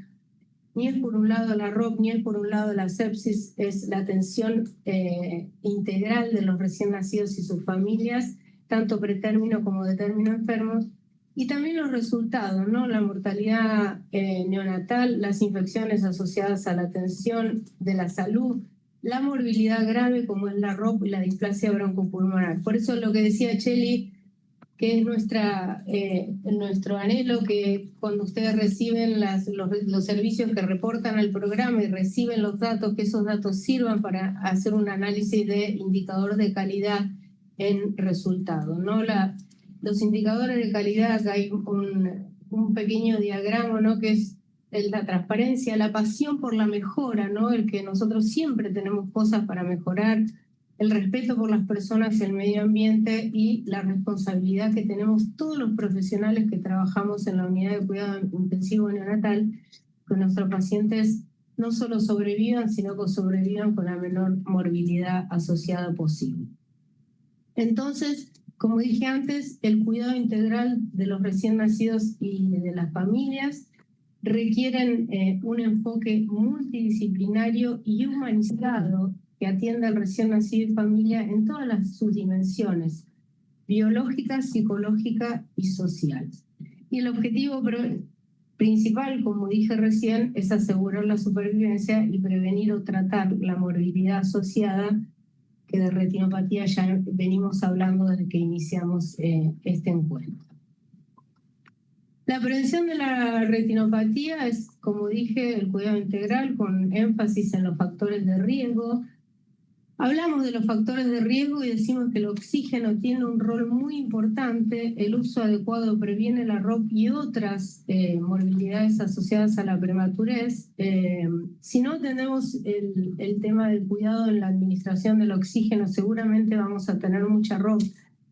ni es por un lado la ROP, ni es por un lado la sepsis, es la atención integral de los recién nacidos y sus familias, tanto pretérmino como de término enfermos. Y también los resultados, ¿no? La mortalidad neonatal, las infecciones asociadas a la atención de la salud, la morbilidad grave como es la ROP y la displasia broncopulmonar. Por eso lo que decía Cheli, que es nuestro anhelo, que cuando ustedes reciben los servicios que reportan al programa y reciben los datos, que esos datos sirvan para hacer un análisis de indicador de calidad en resultados, ¿no? Los indicadores de calidad, acá hay un pequeño diagrama, ¿no? Que es la transparencia, la pasión por la mejora, ¿no? El que nosotros siempre tenemos cosas para mejorar, el respeto por las personas y el medio ambiente y la responsabilidad que tenemos todos los profesionales que trabajamos en la unidad de cuidado intensivo neonatal, que nuestros pacientes no solo sobrevivan, sino que sobrevivan con la menor morbilidad asociada posible. Entonces, como dije antes, el cuidado integral de los recién nacidos y de las familias requieren un enfoque multidisciplinario y humanizado que atienda al recién nacido y familia en todas sus dimensiones, biológica, psicológica y social. Y el objetivo principal, como dije recién, es asegurar la supervivencia y prevenir o tratar la morbilidad asociada, que de retinopatía ya venimos hablando desde que iniciamos este encuentro. La prevención de la retinopatía es, como dije, el cuidado integral con énfasis en los factores de riesgo. Hablamos de los factores de riesgo y decimos que el oxígeno tiene un rol muy importante. El uso adecuado previene la ROP y otras morbilidades asociadas a la prematurez. Si no tenemos el tema del cuidado en la administración del oxígeno, seguramente vamos a tener mucha ROP.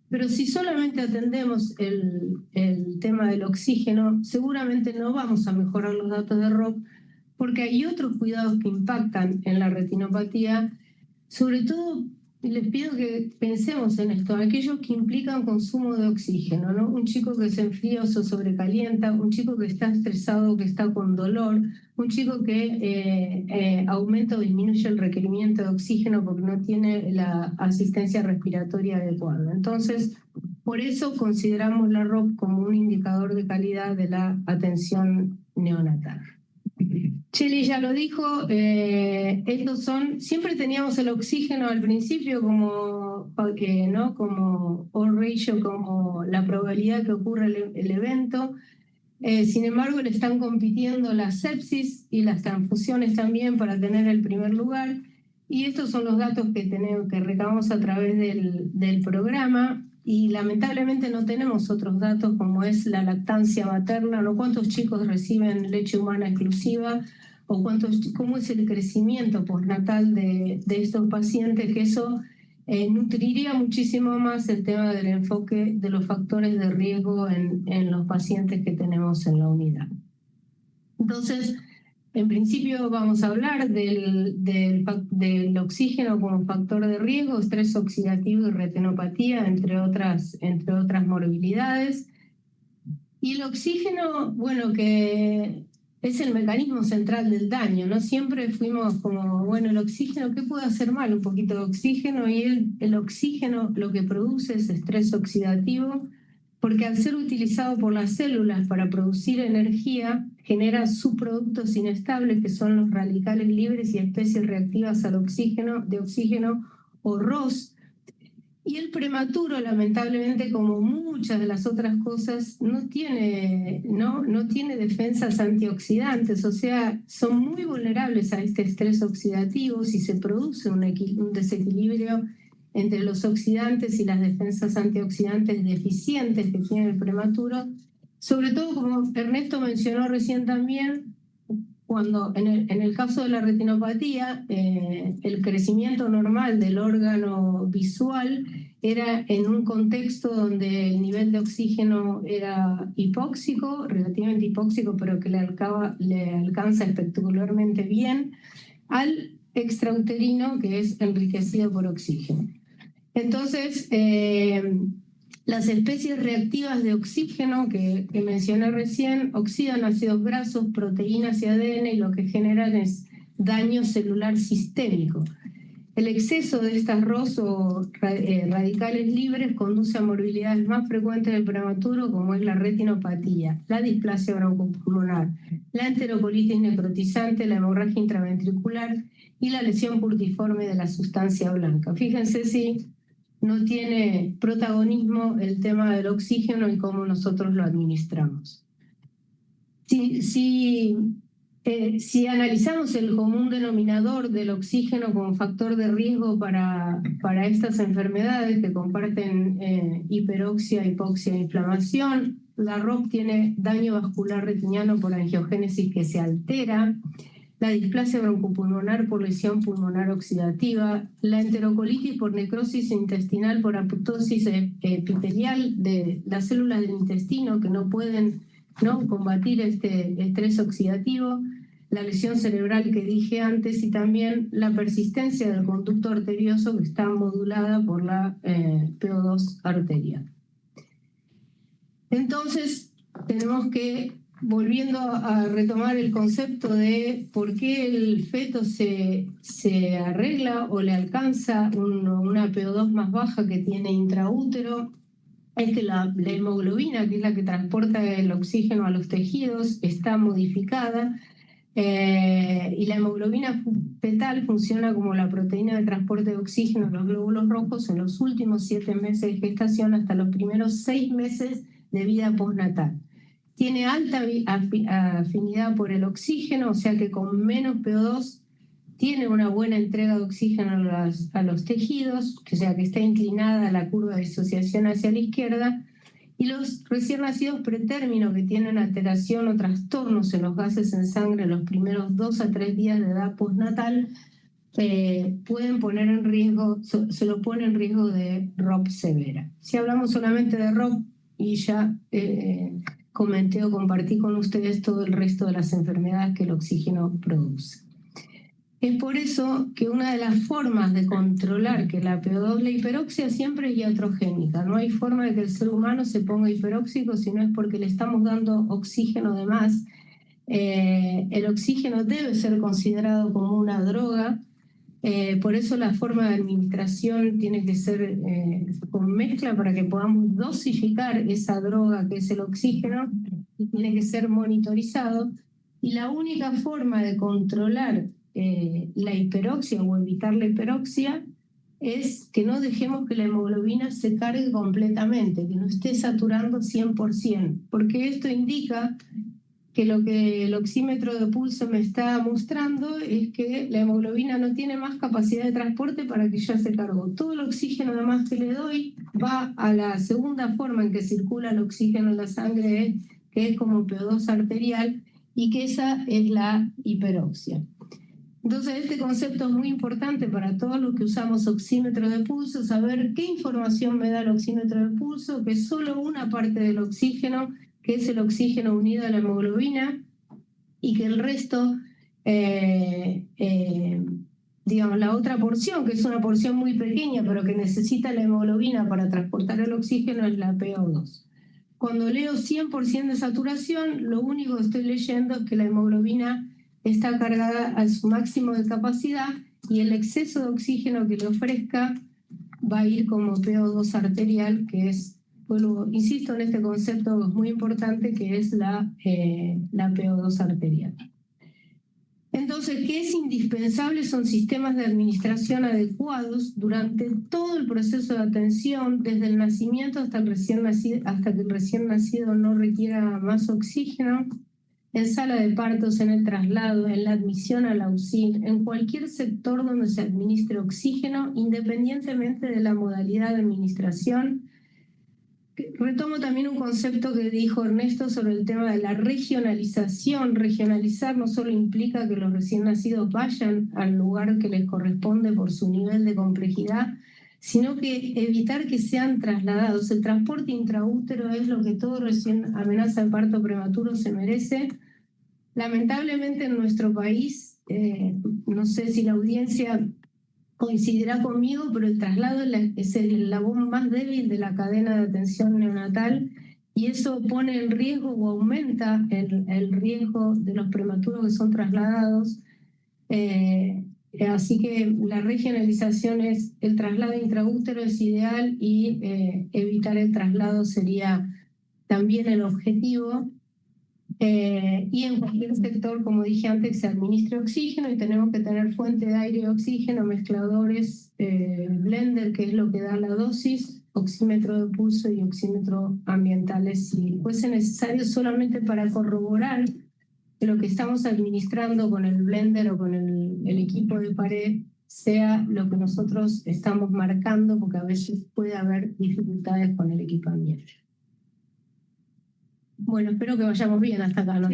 Pero si solamente atendemos el tema del oxígeno, seguramente no vamos a mejorar los datos de ROP, porque hay otros cuidados que impactan en la retinopatía. Sobre todo, les pido que pensemos en esto, aquellos que implican consumo de oxígeno, ¿no? Un chico que se enfría o se sobrecalienta, un chico que está estresado, que está con dolor, un chico que aumenta o disminuye el requerimiento de oxígeno porque no tiene la asistencia respiratoria adecuada. Entonces, por eso consideramos la ROP como un indicador de calidad de la atención neonatal. Cheli ya lo dijo, estos son, siempre teníamos el oxígeno al principio como, ¿no? Como odds ratio, como la probabilidad que ocurra el evento. Sin embargo, le están compitiendo la sepsis y las transfusiones también para tener el primer lugar. Y estos son los datos que recabamos a través del programa. Y lamentablemente no tenemos otros datos como es la lactancia materna, ¿no? Cuántos chicos reciben leche humana exclusiva o cómo es el crecimiento postnatal de estos pacientes, que eso nutriría muchísimo más el tema del enfoque de los factores de riesgo en los pacientes que tenemos en la unidad. Entonces, en principio vamos a hablar del oxígeno como factor de riesgo, estrés oxidativo y retinopatía, entre otras morbilidades. Y el oxígeno, bueno, que es el mecanismo central del daño, ¿no? Siempre fuimos como, bueno, el oxígeno, ¿qué puede hacer mal? Un poquito de oxígeno, y el oxígeno lo que produce es estrés oxidativo, porque al ser utilizado por las células para producir energía, genera subproductos inestables que son los radicales libres y especies reactivas al oxígeno, de oxígeno o ROS. Y el prematuro, lamentablemente, como muchas de las otras cosas, no tiene defensas antioxidantes, o sea, son muy vulnerables a este estrés oxidativo si se produce un desequilibrio entre los oxidantes y las defensas antioxidantes deficientes que tiene el prematuro. Sobre todo, como Ernesto mencionó recién también, cuando en el caso de la retinopatía, el crecimiento normal del órgano visual era en un contexto donde el nivel de oxígeno era hipóxico, relativamente hipóxico, pero que le alcanza espectacularmente bien, al extrauterino, que es enriquecido por oxígeno. Entonces, las especies reactivas de oxígeno que mencioné recién oxidan ácidos grasos, proteínas y ADN, y lo que generan es daño celular sistémico. El exceso de estas ROS o radicales libres conduce a morbilidades más frecuentes del prematuro, como es la retinopatía, la displasia broncopulmonar, la enterocolitis necrotizante, la hemorragia intraventricular y la lesión purtiforme de la sustancia blanca. Fíjense si no tiene protagonismo el tema del oxígeno y cómo nosotros lo administramos. Si analizamos el común denominador del oxígeno como factor de riesgo para estas enfermedades que comparten hiperoxia, hipoxia e inflamación, la ROP tiene daño vascular retiniano por angiogénesis que se altera, la displasia broncopulmonar por lesión pulmonar oxidativa, la enterocolitis por necrosis intestinal por apoptosis epitelial de las células del intestino que no pueden combatir este estrés oxidativo, la lesión cerebral que dije antes y también la persistencia del conducto arterioso que está modulada por la PO2 arterial. Entonces, tenemos que, volviendo a retomar el concepto de por qué el feto se arregla o le alcanza una PO2 más baja que tiene intraútero, es que la hemoglobina, que es la que transporta el oxígeno a los tejidos, está modificada y la hemoglobina fetal funciona como la proteína de transporte de oxígeno en los glóbulos rojos en los últimos 7 meses de gestación hasta los primeros 6 meses de vida postnatal. Tiene alta afinidad por el oxígeno, o sea que con menos PO2 tiene una buena entrega de oxígeno a los tejidos, o sea que está inclinada la curva de disociación hacia la izquierda, y los recién nacidos pretérmino que tienen alteración o trastornos en los gases en sangre en los primeros 2 a 3 días de edad postnatal pueden poner en riesgo, se lo pone en riesgo de ROP severa. Si hablamos solamente de ROP, y ya comenté o compartí con ustedes todo el resto de las enfermedades que el oxígeno produce. Es por eso que una de las formas de controlar que la PO2, la hiperoxia siempre es iatrogénica. No hay forma de que el ser humano se ponga hiperóxico si no es porque le estamos dando oxígeno de más. El oxígeno debe ser considerado como una droga. Por eso la forma de administración tiene que ser con mezcla para que podamos dosificar esa droga que es el oxígeno y tiene que ser monitorizado. Y la única forma de controlar la hiperoxia o evitar la hiperoxia es que no dejemos que la hemoglobina se cargue completamente, que no esté saturando 100%, porque esto indica que lo que el oxímetro de pulso me está mostrando es que la hemoglobina no tiene más capacidad de transporte para que ya se cargó. Todo el oxígeno además que le doy va a la segunda forma en que circula el oxígeno en la sangre, que es como PO2 arterial, y que esa es la hiperoxia. Entonces este concepto es muy importante para todos los que usamos oxímetro de pulso, saber qué información me da el oxímetro de pulso, que es solo una parte del oxígeno, que es el oxígeno unido a la hemoglobina, y que el resto, digamos, la otra porción, que es una porción muy pequeña, pero que necesita la hemoglobina para transportar el oxígeno, es la PO2. Cuando leo 100% de saturación, lo único que estoy leyendo es que la hemoglobina está cargada a su máximo de capacidad y el exceso de oxígeno que le ofrezca va a ir como PO2 arterial, que es insisto en este concepto muy importante que es la PO2 arterial. Entonces, ¿qué es indispensable? Son sistemas de administración adecuados durante todo el proceso de atención, desde el nacimiento hasta que el recién nacido no requiera más oxígeno, en sala de partos, en el traslado, en la admisión a la UCI, en cualquier sector donde se administre oxígeno, independientemente de la modalidad de administración. Retomo también un concepto que dijo Ernesto sobre el tema de la regionalización. Regionalizar no solo implica que los recién nacidos vayan al lugar que les corresponde por su nivel de complejidad, sino que evitar que sean trasladados. El transporte intraútero es lo que todo recién amenaza de parto prematuro se merece. Lamentablemente en nuestro país, no sé si la audiencia coincidirá conmigo, pero el traslado es el eslabón más débil de la cadena de atención neonatal y eso pone en riesgo o aumenta el riesgo de los prematuros que son trasladados. Así que la regionalización el traslado intraútero es ideal y evitar el traslado sería también el objetivo. Y en cualquier sector, como dije antes, se administra oxígeno y tenemos que tener fuente de aire y oxígeno, mezcladores, blender, que es lo que da la dosis, oxímetro de pulso y oxímetro ambientales, si fuese necesario, solamente para corroborar que lo que estamos administrando con el blender o con el equipo de pared sea lo que nosotros estamos marcando, porque a veces puede haber dificultades con el equipamiento. Bueno, espero que vayamos bien hasta acá, ¿no?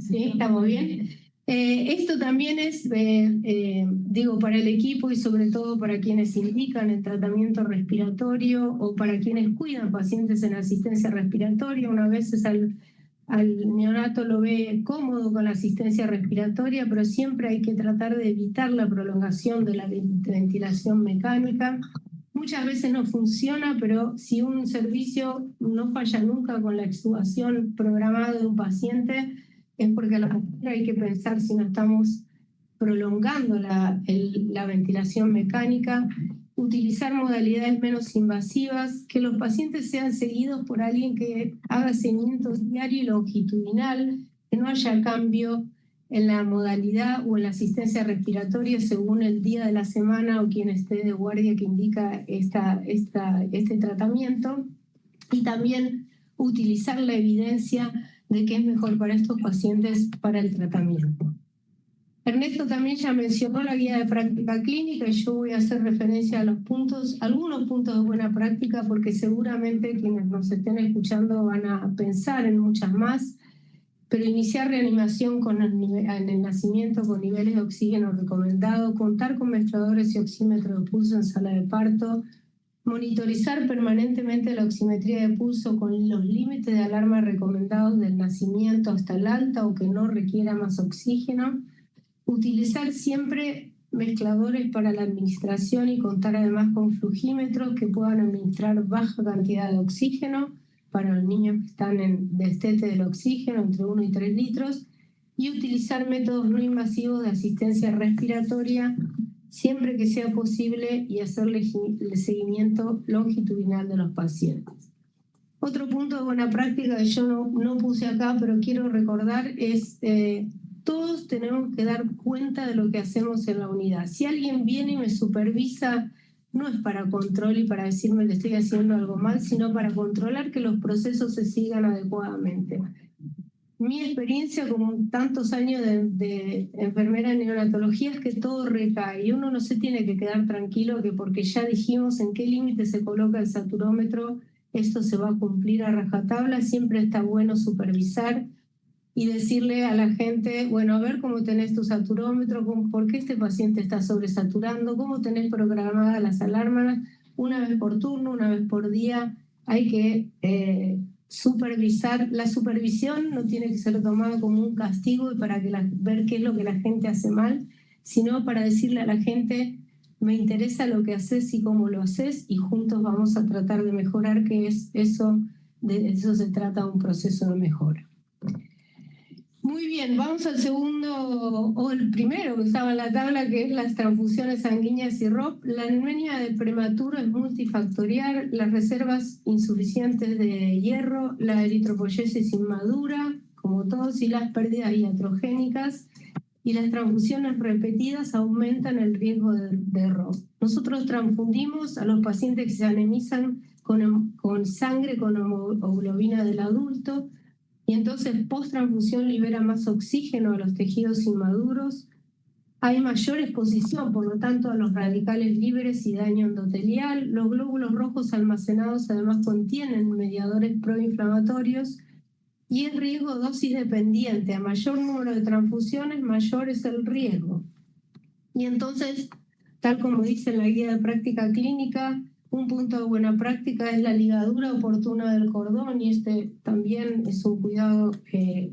¿Sí? ¿Estamos bien? Esto también es, digo, para el equipo y sobre todo para quienes indican el tratamiento respiratorio o para quienes cuidan pacientes en asistencia respiratoria. Una vez al neonato lo ve cómodo con la asistencia respiratoria, pero siempre hay que tratar de evitar la prolongación de la ventilación mecánica. Muchas veces no funciona, pero si un servicio no falla nunca con la extubación programada de un paciente, es porque a lo mejor hay que pensar si no estamos prolongando la ventilación mecánica, utilizar modalidades menos invasivas, que los pacientes sean seguidos por alguien que haga seguimiento diario y longitudinal, que no haya cambio en la modalidad o en la asistencia respiratoria según el día de la semana o quien esté de guardia que indica este tratamiento, y también utilizar la evidencia de que es mejor para estos pacientes para el tratamiento. Ernesto también ya mencionó la guía de práctica clínica y yo voy a hacer referencia a algunos puntos de buena práctica porque seguramente quienes nos estén escuchando van a pensar en muchas más. Pero iniciar reanimación en el nacimiento con niveles de oxígeno recomendados, contar con mezcladores y oxímetro de pulso en sala de parto, monitorizar permanentemente la oximetría de pulso con los límites de alarma recomendados del nacimiento hasta el alta o que no requiera más oxígeno, utilizar siempre mezcladores para la administración y contar además con flujímetros que puedan administrar baja cantidad de oxígeno, para los niños que están en destete del oxígeno entre 1 y 3 litros, y utilizar métodos no invasivos de asistencia respiratoria siempre que sea posible y hacerle el seguimiento longitudinal de los pacientes. Otro punto de buena práctica que yo no puse acá, pero quiero recordar es todos tenemos que dar cuenta de lo que hacemos en la unidad. Si alguien viene y me supervisa, no es para control y para decirme que estoy haciendo algo mal, sino para controlar que los procesos se sigan adecuadamente. Mi experiencia como tantos años de enfermera en neonatología es que todo recae y uno no se tiene que quedar tranquilo que porque ya dijimos en qué límite se coloca el saturómetro, esto se va a cumplir a rajatabla. Siempre está bueno supervisar y decirle a la gente, bueno, a ver cómo tenés tu saturómetro, por qué este paciente está sobresaturando, cómo tenés programadas las alarmas, una vez por turno, una vez por día. Hay que supervisar. La supervisión no tiene que ser tomada como un castigo y para ver qué es lo que la gente hace mal, sino para decirle a la gente, me interesa lo que haces y cómo lo haces y juntos vamos a tratar de mejorar, que es eso, de eso se trata un proceso de mejora. Muy bien, vamos al segundo, o el primero que estaba en la tabla, que es las transfusiones sanguíneas y ROP. La anemia de prematuro es multifactorial, las reservas insuficientes de hierro, la eritropoyesis inmadura, como todos, y las pérdidas iatrogénicas, y las transfusiones repetidas aumentan el riesgo de ROP. Nosotros transfundimos a los pacientes que se anemizan con sangre con hemoglobina del adulto, y entonces post-transfusión libera más oxígeno a los tejidos inmaduros. Hay mayor exposición, por lo tanto, a los radicales libres y daño endotelial. Los glóbulos rojos almacenados además contienen mediadores proinflamatorios y es riesgo dosis dependiente. A mayor número de transfusiones, mayor es el riesgo. Y entonces, tal como dice la guía de práctica clínica, un punto de buena práctica es la ligadura oportuna del cordón, y este también es un cuidado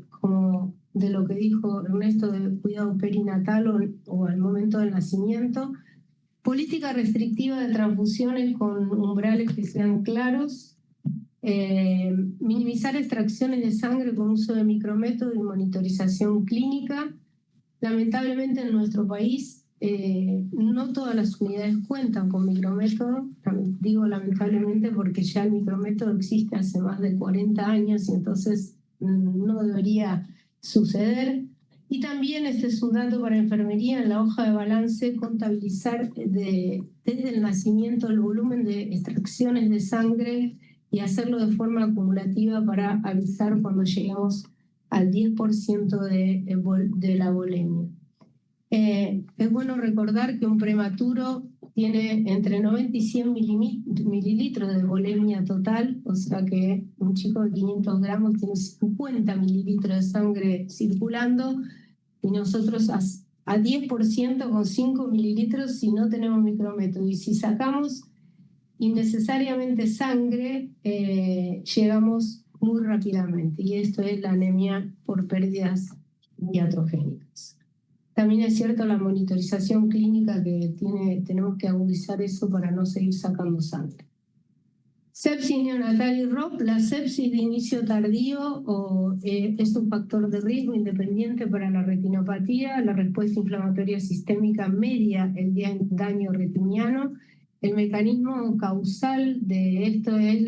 como de lo que dijo Ernesto, de cuidado perinatal o al momento del nacimiento. Política restrictiva de transfusiones con umbrales que sean claros. Minimizar extracciones de sangre con uso de micrométodo y monitorización clínica. Lamentablemente en nuestro país no todas las unidades cuentan con micrométodo. Digo lamentablemente porque ya el micrométodo existe hace más de 40 años y entonces no debería suceder. Y también este es un dato para enfermería: en la hoja de balance contabilizar desde el nacimiento el volumen de extracciones de sangre y hacerlo de forma acumulativa para avisar cuando llegamos al 10% de la volemia. Es bueno recordar que un prematuro tiene entre 90 y 100 mililitros de volemia total, o sea que un chico de 500 gramos tiene 50 mililitros de sangre circulando, y nosotros a 10% con 5 mililitros si no tenemos micrométodo. Y si sacamos innecesariamente sangre, llegamos muy rápidamente, y esto es la anemia por pérdidas iatrogénicas. También es cierto la monitorización clínica, que tenemos que agudizar eso para no seguir sacando sangre. Sepsis neonatal y ROP. La sepsis de inicio tardío es un factor de riesgo independiente para la retinopatía. La respuesta inflamatoria sistémica media el daño retiniano. El mecanismo causal de esto es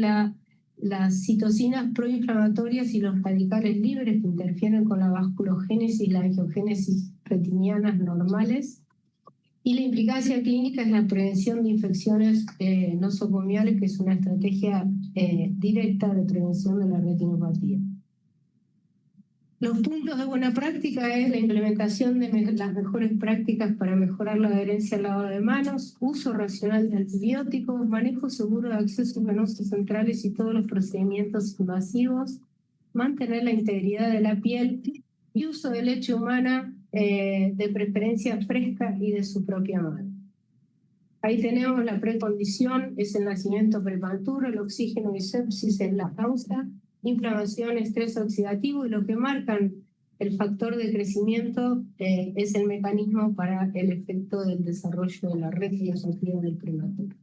las citocinas proinflamatorias y los radicales libres que interfieren con la vasculogénesis y la angiogénesis retinianas normales. Y la implicancia clínica es la prevención de infecciones nosocomiales, que es una estrategia directa de prevención de la retinopatía. Los puntos de buena práctica es la implementación de las mejores prácticas para mejorar la adherencia al lavado de manos, uso racional de antibióticos, manejo seguro de accesos venosos centrales y todos los procedimientos invasivos, mantener la integridad de la piel y uso de leche humana, de preferencia fresca y de su propia madre. Ahí tenemos la precondición: es el nacimiento prematuro, el oxígeno y sepsis es la causa, inflamación, estrés oxidativo, y lo que marcan el factor de crecimiento es el mecanismo para el efecto del desarrollo de la retinopatía del prematuro.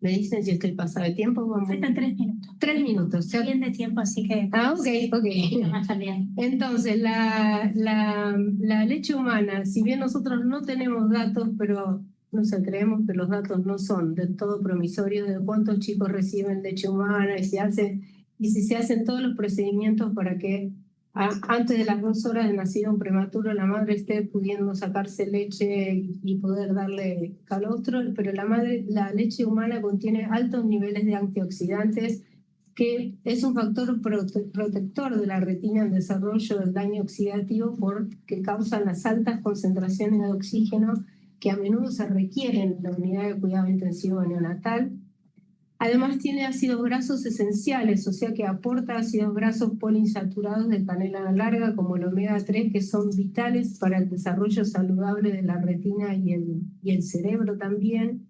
¿Me dicen si estoy pasado de tiempo? Faltan 3 minutos. 3 minutos. Estoy bien de tiempo, así que... Ok. Va a estar bien. Entonces, la leche humana, si bien nosotros no tenemos datos, pero no sé, creemos que los datos no son del todo promisorios de cuántos chicos reciben leche humana y si se hacen todos los procedimientos para que antes de las 2 horas de nacido un prematuro la madre esté pudiendo sacarse leche y poder darle calostro, pero la leche humana contiene altos niveles de antioxidantes, que es un factor protector de la retina en desarrollo del daño oxidativo, porque causan las altas concentraciones de oxígeno que a menudo se requieren en la unidad de cuidado intensivo neonatal. Además tiene ácidos grasos esenciales, o sea que aporta ácidos grasos poliinsaturados de cadena larga como el omega 3, que son vitales para el desarrollo saludable de la retina y el cerebro también.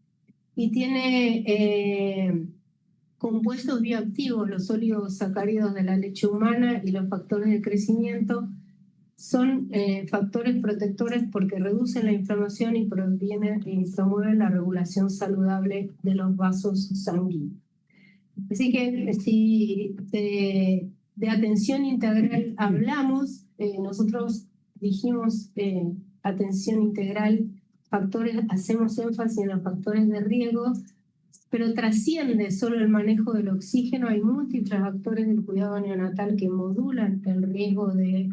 Y tiene compuestos bioactivos, los oligosacáridos de la leche humana y los factores de crecimiento. Son factores protectores porque reducen la inflamación y promueven la regulación saludable de los vasos sanguíneos. Así que si de atención integral hablamos, nosotros dijimos atención integral, hacemos énfasis en los factores de riesgo, pero trasciende solo el manejo del oxígeno. Hay múltiples factores del cuidado neonatal que modulan el riesgo de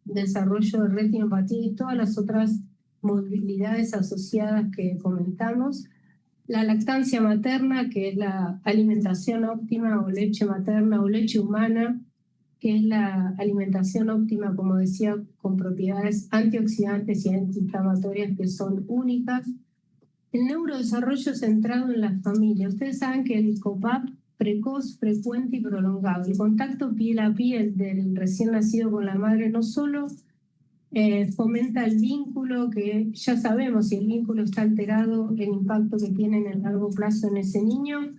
desarrollo de retinopatía y todas las otras movilidades asociadas que comentamos. La lactancia materna, que es la alimentación óptima, o leche materna o leche humana, que es la alimentación óptima, como decía, con propiedades antioxidantes y antiinflamatorias que son únicas. El neurodesarrollo centrado en la familia. Ustedes saben que el COPAP, precoz, frecuente y prolongado, el contacto piel a piel del recién nacido con la madre no solo fomenta el vínculo, que ya sabemos si el vínculo está alterado, el impacto que tiene en el largo plazo en ese niño,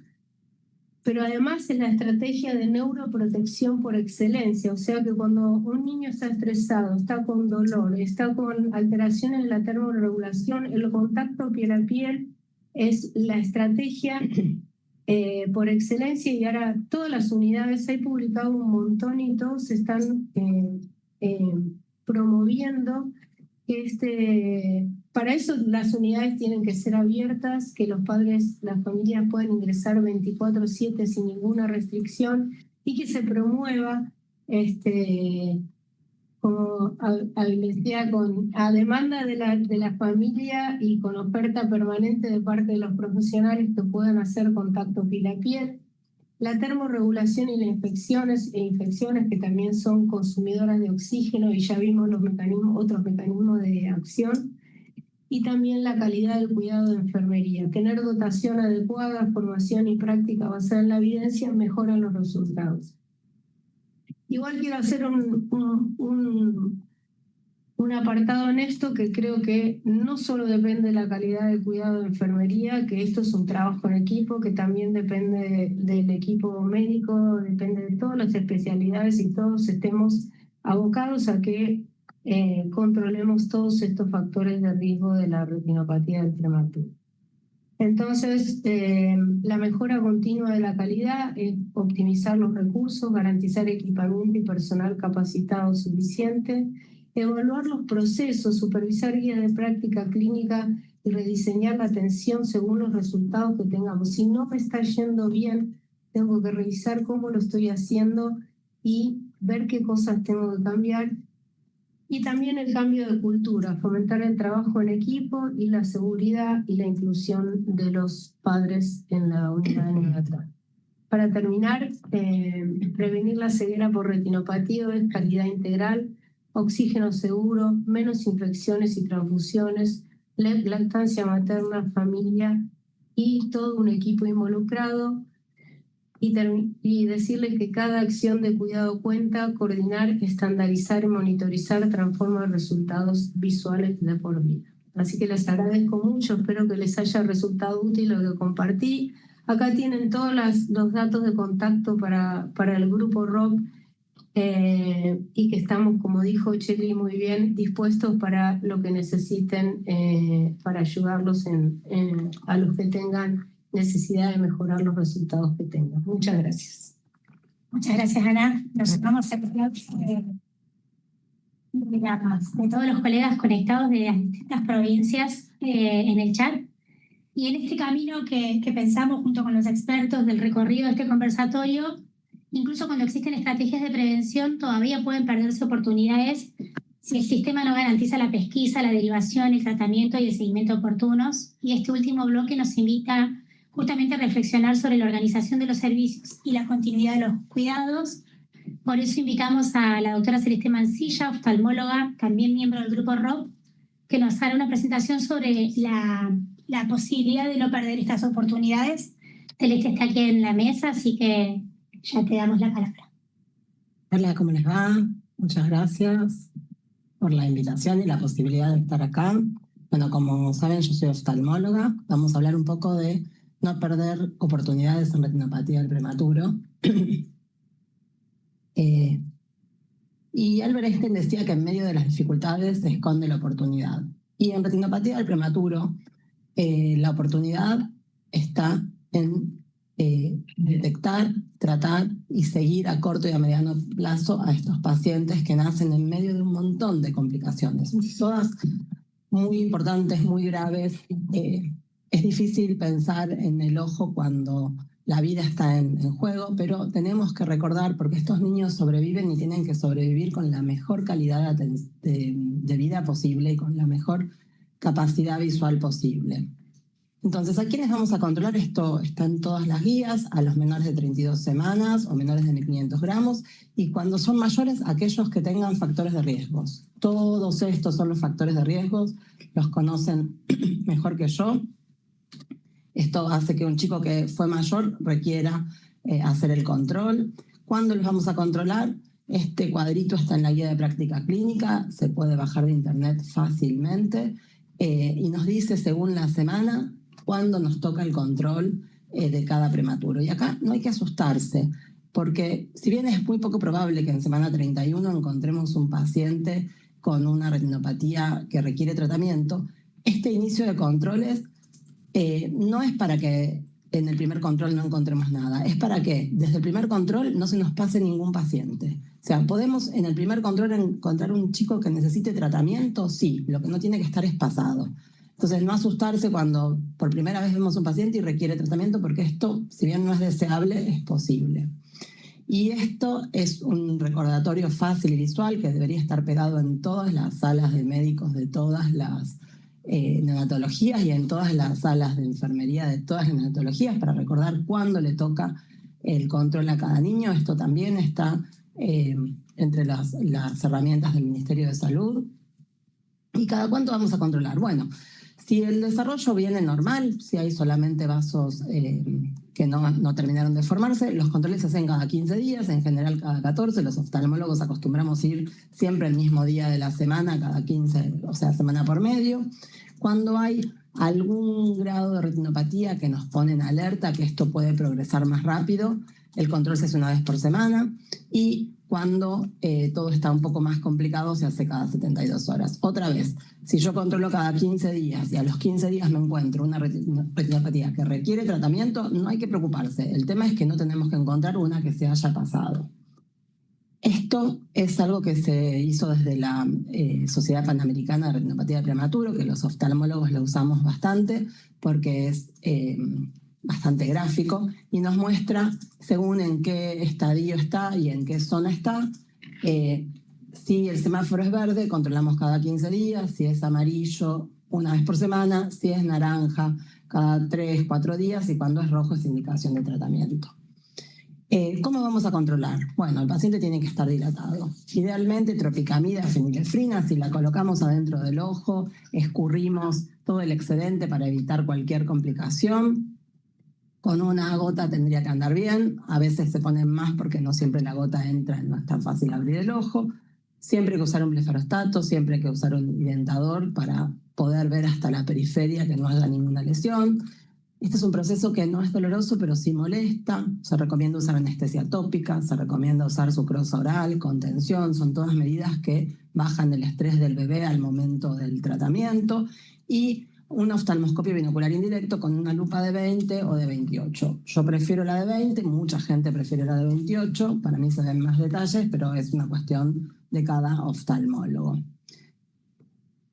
pero además es la estrategia de neuroprotección por excelencia. O sea que cuando un niño está estresado, está con dolor, está con alteraciones en la termorregulación, el contacto piel a piel es la estrategia por excelencia, y ahora todas las unidades, hay publicado un montón y todos están promoviendo que para eso las unidades tienen que ser abiertas, que los padres, las familias pueden ingresar 24/7 sin ninguna restricción, y que se promueva como decía, a demanda de la familia y con oferta permanente de parte de los profesionales que puedan hacer contacto piel a piel. La termorregulación y las infecciones que también son consumidoras de oxígeno, y ya vimos otros mecanismos de acción. Y también la calidad del cuidado de enfermería. Tener dotación adecuada, formación y práctica basada en la evidencia mejoran los resultados. Igual quiero hacer un apartado en esto, que creo que no solo depende de la calidad del cuidado de enfermería, que esto es un trabajo en equipo, que también depende del equipo médico, depende de todas las especialidades, y todos estemos abocados a que controlemos todos estos factores de riesgo de la retinopatía del prematuro. Entonces, la mejora continua de la calidad es optimizar los recursos, garantizar equipamiento y personal capacitado suficiente, evaluar los procesos, supervisar guías de práctica clínica y rediseñar la atención según los resultados que tengamos. Si no me está yendo bien, tengo que revisar cómo lo estoy haciendo y ver qué cosas tengo que cambiar. Y también el cambio de cultura, fomentar el trabajo en equipo y la seguridad y la inclusión de los padres en la unidad neonatal. Para terminar, prevenir la ceguera por retinopatía es calidad integral, oxígeno seguro, menos infecciones y transfusiones, lactancia materna, familia y todo un equipo involucrado. Y decirles que cada acción de cuidado cuenta, coordinar, estandarizar y monitorizar transforma resultados visuales de por vida. Así que les agradezco mucho, espero que les haya resultado útil lo que compartí. Acá tienen todos los datos de contacto para el grupo ROP, y que estamos, como dijo Cheli muy bien, dispuestos para lo que necesiten, para ayudarlos a los que tengan necesidad de mejorar los resultados que tengan. Muchas gracias. Muchas gracias, Ana. Nos vamos a de todos los colegas conectados de las distintas provincias en el chat. Y en este camino que pensamos junto con los expertos del recorrido de este conversatorio, incluso cuando existen estrategias de prevención, todavía pueden perderse oportunidades si el sistema no garantiza la pesquisa, la derivación, el tratamiento y el seguimiento oportunos. Y este último bloque nos invita justamente a reflexionar sobre la organización de los servicios y la continuidad de los cuidados. Por eso invitamos a la doctora Celeste Mancilla, oftalmóloga, también miembro del grupo ROP, que nos hará una presentación sobre la posibilidad de no perder estas oportunidades. Celeste está aquí en la mesa, así que ya te damos la palabra. Hola, ¿cómo les va? Muchas gracias por la invitación y la posibilidad de estar acá. Bueno, como saben, yo soy oftalmóloga. Vamos a hablar un poco de no perder oportunidades en retinopatía del prematuro. Y Albert Einstein decía que en medio de las dificultades se esconde la oportunidad. Y en retinopatía del prematuro, la oportunidad está en detectar, tratar y seguir a corto y a mediano plazo a estos pacientes que nacen en medio de un montón de complicaciones, todas muy importantes, muy graves. Es difícil pensar en el ojo cuando la vida está en juego, pero tenemos que recordar, porque estos niños sobreviven y tienen que sobrevivir con la mejor calidad de vida posible y con la mejor capacidad visual posible. Entonces, ¿a quiénes vamos a controlar? Esto está en todas las guías, a los menores de 32 semanas o menores de 1.500 gramos, y cuando son mayores, aquellos que tengan factores de riesgos. Todos estos son los factores de riesgos, los conocen mejor que yo. Esto hace que un chico que fue mayor requiera hacer el control. ¿Cuándo los vamos a controlar? Este cuadrito está en la guía de práctica clínica, se puede bajar de internet fácilmente y nos dice según la semana cuándo nos toca el control de cada prematuro. Y acá no hay que asustarse, porque si bien es muy poco probable que en semana 31 encontremos un paciente con una retinopatía que requiere tratamiento, este inicio de controles no es para que en el primer control no encontremos nada, es para que desde el primer control no se nos pase ningún paciente. O sea, ¿podemos en el primer control encontrar un chico que necesite tratamiento? Sí, lo que no tiene que estar es pasado. Entonces, no asustarse cuando por primera vez vemos un paciente y requiere tratamiento, porque esto, si bien no es deseable, es posible. Y esto es un recordatorio fácil y visual que debería estar pegado en todas las salas de médicos de todas las neonatologías y en todas las salas de enfermería de todas las neonatologías para recordar cuándo le toca el control a cada niño. Esto también está entre las herramientas del Ministerio de Salud. ¿Y cada cuánto vamos a controlar? Bueno, si el desarrollo viene normal, si hay solamente vasos que no terminaron de formarse, los controles se hacen cada 15 días, en general cada 14. Los oftalmólogos acostumbramos a ir siempre el mismo día de la semana, cada 15, o sea, semana por medio. Cuando hay algún grado de retinopatía que nos pone en alerta que esto puede progresar más rápido, el control se hace una vez por semana, y cuando todo está un poco más complicado se hace cada 72 horas. Otra vez, si yo controlo cada 15 días y a los 15 días me encuentro una retinopatía que requiere tratamiento, no hay que preocuparse. El tema es que no tenemos que encontrar una que se haya pasado. Esto es algo que se hizo desde la Sociedad Panamericana de Retinopatía de Prematuro, que los oftalmólogos lo usamos bastante porque es bastante gráfico y nos muestra según en qué estadio está y en qué zona está. Si el semáforo es verde, controlamos cada 15 días, si es amarillo, una vez por semana, si es naranja, cada 3, 4 días, y cuando es rojo es indicación de tratamiento. ¿Cómo vamos a controlar? Bueno, el paciente tiene que estar dilatado. Idealmente, tropicamida, fenilefrina, si la colocamos adentro del ojo, escurrimos todo el excedente para evitar cualquier complicación. Con una gota tendría que andar bien. A veces se ponen más porque no siempre la gota entra, no es tan fácil abrir el ojo. Siempre hay que usar un blefarostato, siempre hay que usar un identador para poder ver hasta la periferia que no haya ninguna lesión. Este es un proceso que no es doloroso, pero sí molesta. Se recomienda usar anestesia tópica, se recomienda usar sucrosa oral, contención. Son todas medidas que bajan el estrés del bebé al momento del tratamiento. Y un oftalmoscopio binocular indirecto con una lupa de 20 o de 28. Yo prefiero la de 20, mucha gente prefiere la de 28. Para mí se ven más detalles, pero es una cuestión de cada oftalmólogo.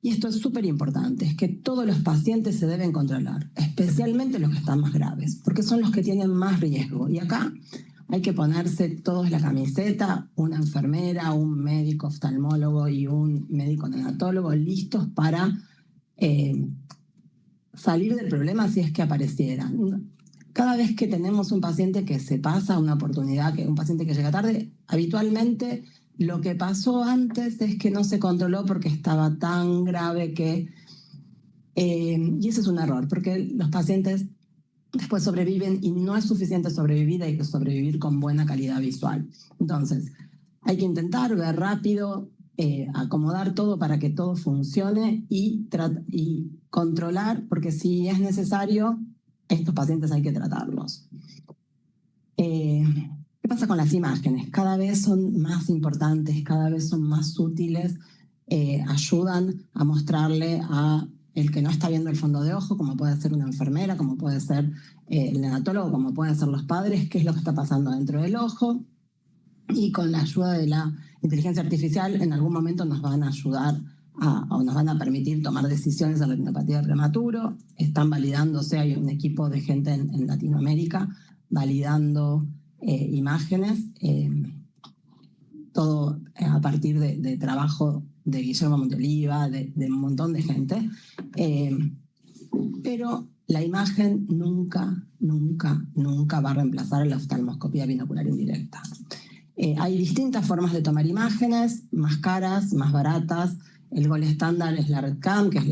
Y esto es súper importante, es que todos los pacientes se deben controlar, especialmente los que están más graves, porque son los que tienen más riesgo. Y acá hay que ponerse todos la camiseta, una enfermera, un médico oftalmólogo y un médico neonatólogo listos para salir del problema si es que apareciera. Cada vez que tenemos un paciente que se pasa una oportunidad, un paciente que llega tarde, habitualmente lo que pasó antes es que no se controló porque estaba tan grave que... y eso es un error, porque los pacientes después sobreviven y no es suficiente sobrevivir, hay que sobrevivir con buena calidad visual. Entonces, hay que intentar ver rápido, acomodar todo para que todo funcione y controlar, porque si es necesario, estos pacientes hay que tratarlos. ¿Qué pasa con las imágenes? Cada vez son más importantes, cada vez son más útiles, ayudan a mostrarle a el que no está viendo el fondo de ojo, como puede ser una enfermera, como puede ser el neonatólogo, como pueden ser los padres, qué es lo que está pasando dentro del ojo. Y con la ayuda de la inteligencia artificial, en algún momento nos van a ayudar o nos van a permitir tomar decisiones en retinopatía prematuro. Están validándose, hay un equipo de gente en Latinoamérica validando imágenes, todo a partir de trabajo de Guillermo Monteliva, de un montón de gente. Pero la imagen nunca va a reemplazar a la oftalmoscopía binocular indirecta. Hay distintas formas de tomar imágenes, más caras, más baratas. El gol estándar es la RedCam, que es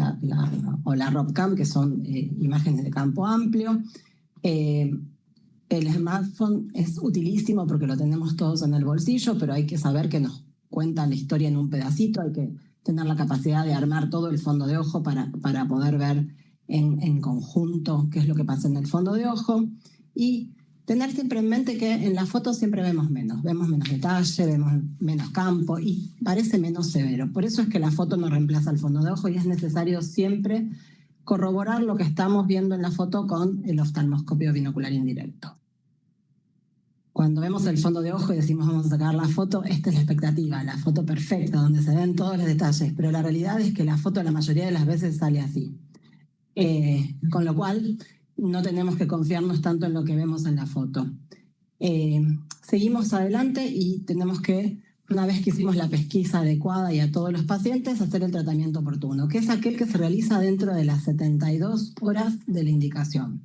o la RobCam, que son imágenes de campo amplio. El smartphone es utilísimo porque lo tenemos todos en el bolsillo, pero hay que saber que nos cuenta la historia en un pedacito, hay que tener la capacidad de armar todo el fondo de ojo para poder ver en conjunto qué es lo que pasa en el fondo de ojo, y tener siempre en mente que en la foto siempre vemos menos detalle, vemos menos campo y parece menos severo. Por eso es que la foto no reemplaza el fondo de ojo y es necesario siempre corroborar lo que estamos viendo en la foto con el oftalmoscopio binocular indirecto. Cuando vemos el fondo de ojo y decimos vamos a sacar la foto, esta es la expectativa, la foto perfecta, donde se ven todos los detalles, pero la realidad es que la foto la mayoría de las veces sale así. Con lo cual, no tenemos que confiarnos tanto en lo que vemos en la foto. Seguimos adelante y tenemos que, una vez que hicimos la pesquisa adecuada y a todos los pacientes, hacer el tratamiento oportuno, que es aquel que se realiza dentro de las 72 horas de la indicación.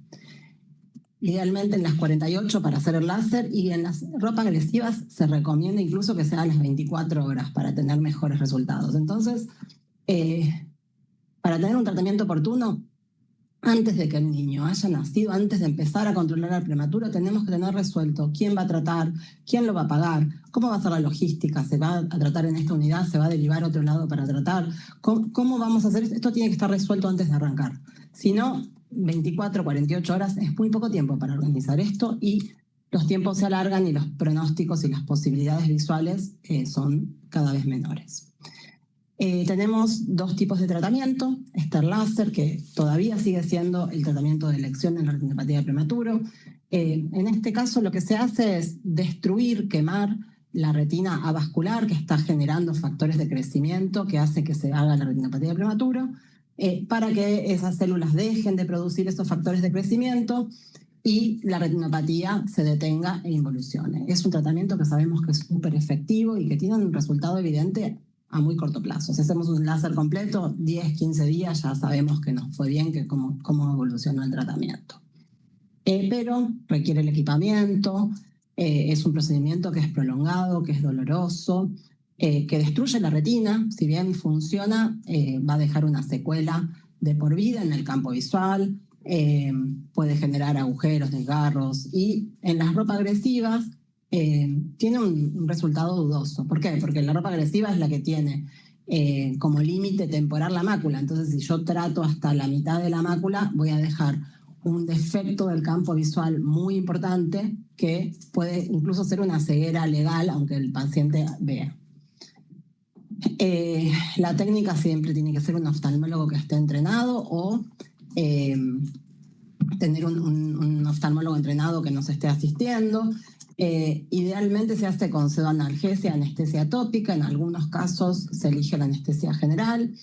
Idealmente en las 48 para hacer el láser, y en las ropas agresivas se recomienda incluso que sea a las 24 horas para tener mejores resultados. Entonces, para tener un tratamiento oportuno, antes de que el niño haya nacido, antes de empezar a controlar al prematuro, tenemos que tener resuelto quién va a tratar, quién lo va a pagar, cómo va a ser la logística, se va a tratar en esta unidad, se va a derivar a otro lado para tratar, cómo vamos a hacer esto. Esto tiene que estar resuelto antes de arrancar. Si no, 24, 48 horas es muy poco tiempo para organizar esto y los tiempos se alargan y los pronósticos y las posibilidades visuales son cada vez menores. Tenemos dos tipos de tratamiento. Está el láser, que todavía sigue siendo el tratamiento de elección en la retinopatía prematuro. En este caso lo que se hace es destruir, quemar la retina avascular que está generando factores de crecimiento que hace que se haga la retinopatía prematuro, para que esas células dejen de producir esos factores de crecimiento y la retinopatía se detenga e involucione. Es un tratamiento que sabemos que es súper efectivo y que tiene un resultado evidente a muy corto plazo. Si hacemos un láser completo, 10, 15 días ya sabemos que nos fue bien, que cómo evolucionó el tratamiento. Pero requiere el equipamiento, es un procedimiento que es prolongado, que es doloroso, que destruye la retina. Si bien funciona, va a dejar una secuela de por vida en el campo visual, puede generar agujeros, desgarros, y en las ropas agresivas tiene un resultado dudoso. ¿Por qué? Porque la ropa agresiva es la que tiene como límite temporal la mácula. Entonces, si yo trato hasta la mitad de la mácula, voy a dejar un defecto del campo visual muy importante que puede incluso ser una ceguera legal, aunque el paciente vea. La técnica siempre tiene que ser un oftalmólogo que esté entrenado o tener un oftalmólogo entrenado que nos esté asistiendo. Idealmente se hace con pseudoanalgesia, anestesia tópica. En algunos casos se elige la anestesia general.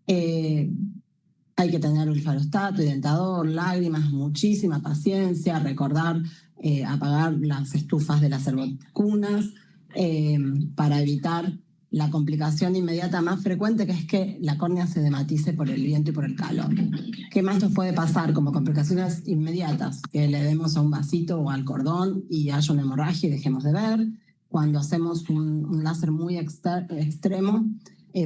Hay que tener olfarostato, dentador, lágrimas, muchísima paciencia, recordar apagar las estufas de las servocunas para evitar la complicación inmediata más frecuente, que es que la córnea se dematice por el viento y por el calor. ¿Qué más nos puede pasar como complicaciones inmediatas? Que le demos a un vasito o al cordón y haya una hemorragia y dejemos de ver. Cuando hacemos un láser muy extremo,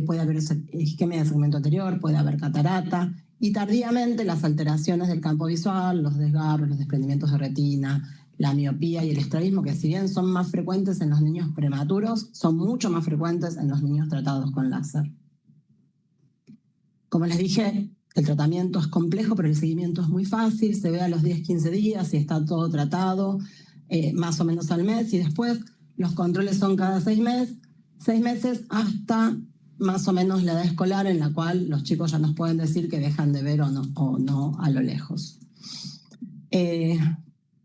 puede haber isquemia del segmento anterior, puede haber catarata, y tardíamente las alteraciones del campo visual, los desgarros, los desprendimientos de retina, la miopía y el estrabismo, que si bien son más frecuentes en los niños prematuros, son mucho más frecuentes en los niños tratados con láser. Como les dije, el tratamiento es complejo, pero el seguimiento es muy fácil. Se ve a los 10-15 días y está todo tratado más o menos al mes, y después los controles son cada 6 meses hasta más o menos la edad escolar en la cual los chicos ya nos pueden decir que dejan de ver o no a lo lejos.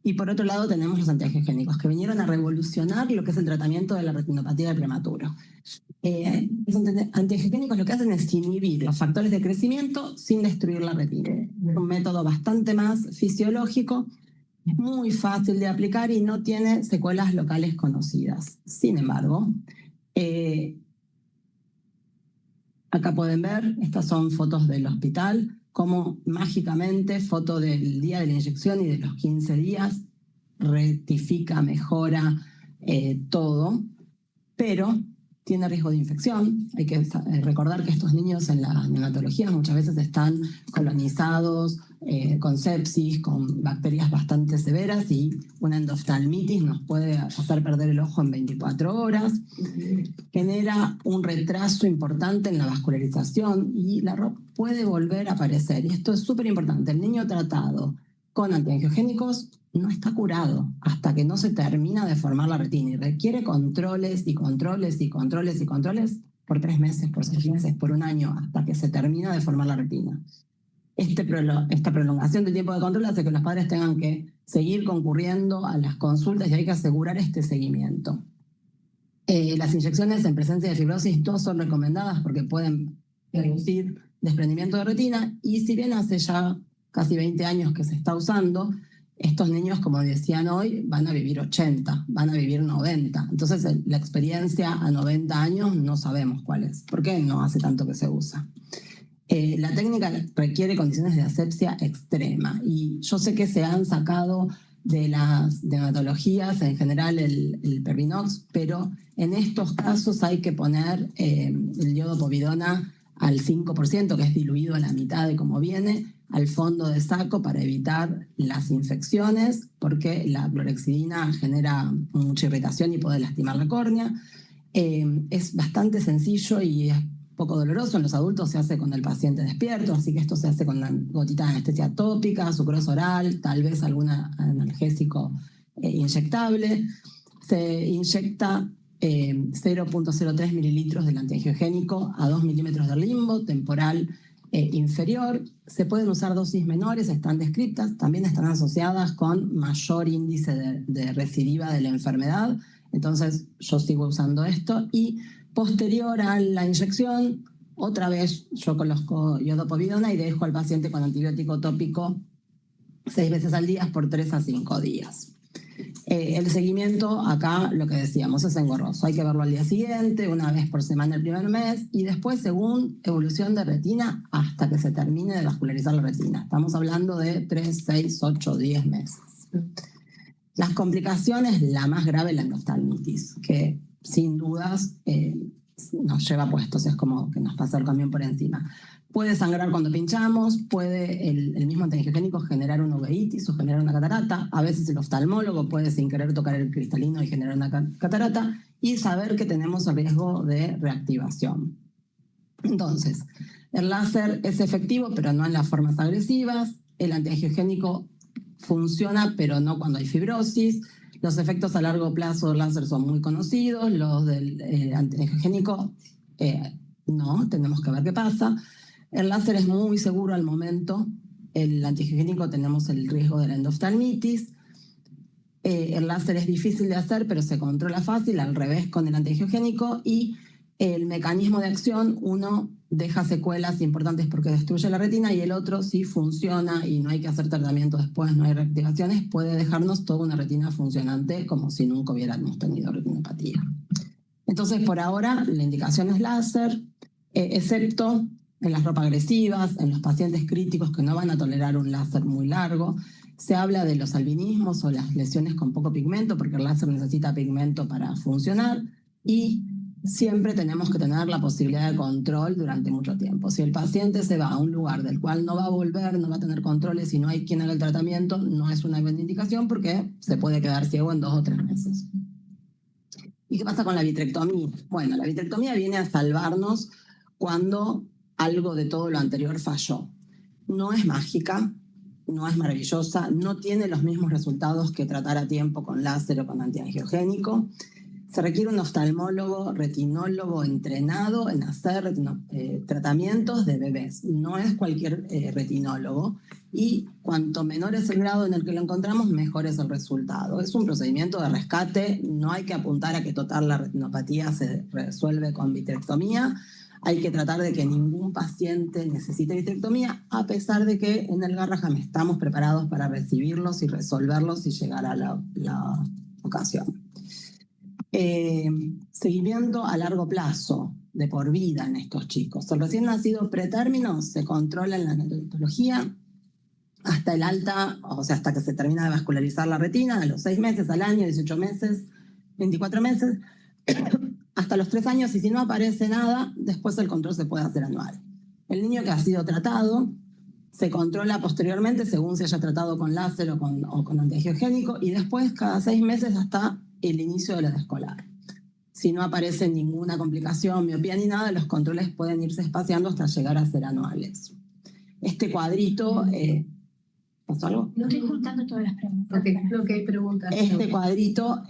Y por otro lado tenemos los antiangiogénicos, que vinieron a revolucionar lo que es el tratamiento de la retinopatía del prematuro. Los antiangiogénicos lo que hacen es inhibir los factores de crecimiento sin destruir la retina. Es un método bastante más fisiológico, es muy fácil de aplicar y no tiene secuelas locales conocidas. Sin embargo, acá pueden ver, estas son fotos del hospital, cómo mágicamente, foto del día de la inyección y de los 15 días, rectifica, mejora todo, pero tiene riesgo de infección. Hay que recordar que estos niños en la neonatología muchas veces están colonizados con sepsis, con bacterias bastante severas, y una endoftalmitis nos puede hacer perder el ojo en 24 horas. Genera un retraso importante en la vascularización y la ROP puede volver a aparecer. Y esto es súper importante. El niño tratado con antiangiogénicos no está curado hasta que no se termina de formar la retina y requiere controles y controles y controles y controles por 3 meses, por 6 meses, por 1 año, hasta que se termina de formar la retina. Esta prolongación del tiempo de control hace que los padres tengan que seguir concurriendo a las consultas y hay que asegurar este seguimiento. Las inyecciones en presencia de fibrosis no son recomendadas porque pueden reducir desprendimiento de retina, y si bien hace ya casi 20 años que se está usando, estos niños, como decían hoy, van a vivir 80, van a vivir 90. Entonces la experiencia a 90 años no sabemos cuál es, porque no hace tanto que se usa. La técnica requiere condiciones de asepsia extrema, y yo sé que se han sacado de las dermatologías en general el Pervinox, pero en estos casos hay que poner el iodopovidona al 5%, que es diluido a la mitad de como viene, al fondo de saco para evitar las infecciones, porque la clorexidina genera mucha irritación y puede lastimar la córnea. Es bastante sencillo y es poco doloroso. En los adultos se hace con el paciente despierto, así que esto se hace con una gotita de anestesia tópica, sucrosa oral, tal vez algún analgésico inyectable. Se inyecta 0.03 mililitros del antiangiogénico a 2 milímetros del limbo temporal inferior. Se pueden usar dosis menores, están descritas, también están asociadas con mayor índice de recidiva de la enfermedad. Entonces yo sigo usando esto, y posterior a la inyección, otra vez yo coloco iodopovidona y dejo al paciente con antibiótico tópico 6 veces al día por 3 a 5 días. El seguimiento acá, lo que decíamos, es engorroso. Hay que verlo al día siguiente, 1 vez por semana el primer mes, y después según evolución de retina hasta que se termine de vascularizar la retina. Estamos hablando de 3, 6, 8, 10 meses. Las complicaciones, la más grave, la endoftalmitis, que sin dudas nos lleva puestos, es como que nos pasa el camión por encima. Puede sangrar cuando pinchamos, puede el mismo antiangiogénico generar una uveitis o generar una catarata. A veces el oftalmólogo puede sin querer tocar el cristalino y generar una catarata, y saber que tenemos el riesgo de reactivación. Entonces, el láser es efectivo, pero no en las formas agresivas. El antiangiogénico funciona, pero no cuando hay fibrosis. Los efectos a largo plazo del láser son muy conocidos, los del antiangiogénico no, tenemos que ver qué pasa. El láser es muy seguro al momento. El antiangiogénico tenemos el riesgo de la endoftalmitis. El láser es difícil de hacer, pero se controla fácil, al revés con el antiangiogénico. Y el mecanismo de acción, uno deja secuelas importantes porque destruye la retina, y el otro, si funciona y no hay que hacer tratamiento después, no hay reactivaciones, puede dejarnos toda una retina funcionante como si nunca hubiéramos tenido retinopatía. Entonces, por ahora, la indicación es láser, excepto en las ropas agresivas, en los pacientes críticos que no van a tolerar un láser muy largo. Se habla de los albinismos o las lesiones con poco pigmento, porque el láser necesita pigmento para funcionar, y siempre tenemos que tener la posibilidad de control durante mucho tiempo. Si el paciente se va a un lugar del cual no va a volver, no va a tener controles y no hay quien haga el tratamiento, no es una buena indicación porque se puede quedar ciego en 2 o 3 meses. ¿Y qué pasa con la vitrectomía? Bueno, la vitrectomía viene a salvarnos cuando algo de todo lo anterior falló. No es mágica, no es maravillosa, no tiene los mismos resultados que tratar a tiempo con láser o con antiangiogénico. Se requiere un oftalmólogo, retinólogo entrenado en hacer tratamientos de bebés. No es cualquier retinólogo. Y cuanto menor es el grado en el que lo encontramos, mejor es el resultado. Es un procedimiento de rescate. No hay que apuntar a que total la retinopatía se resuelve con vitrectomía. Hay que tratar de que ningún paciente necesite vitrectomía, a pesar de que en el Garrahan estamos preparados para recibirlos y resolverlos si llegara la ocasión. Seguimiento a largo plazo, de por vida en estos chicos. El recién nacido pretérmino se controla en la neonatología hasta el alta, o sea, hasta que se termina de vascularizar la retina, a los 6 meses, al año, 18 meses, 24 meses, hasta los 3 años, y si no aparece nada, después el control se puede hacer anual. El niño que ha sido tratado se controla posteriormente según se haya tratado con láser o con antiangiogénico, y después cada 6 meses hasta el inicio de la edad escolar. Si no aparece ninguna complicación, miopía ni nada, los controles pueden irse espaciando hasta llegar a ser anuales. Este cuadrito... ¿pasó algo? No estoy juntando todas las preguntas. Ok, preguntas. Este cuadrito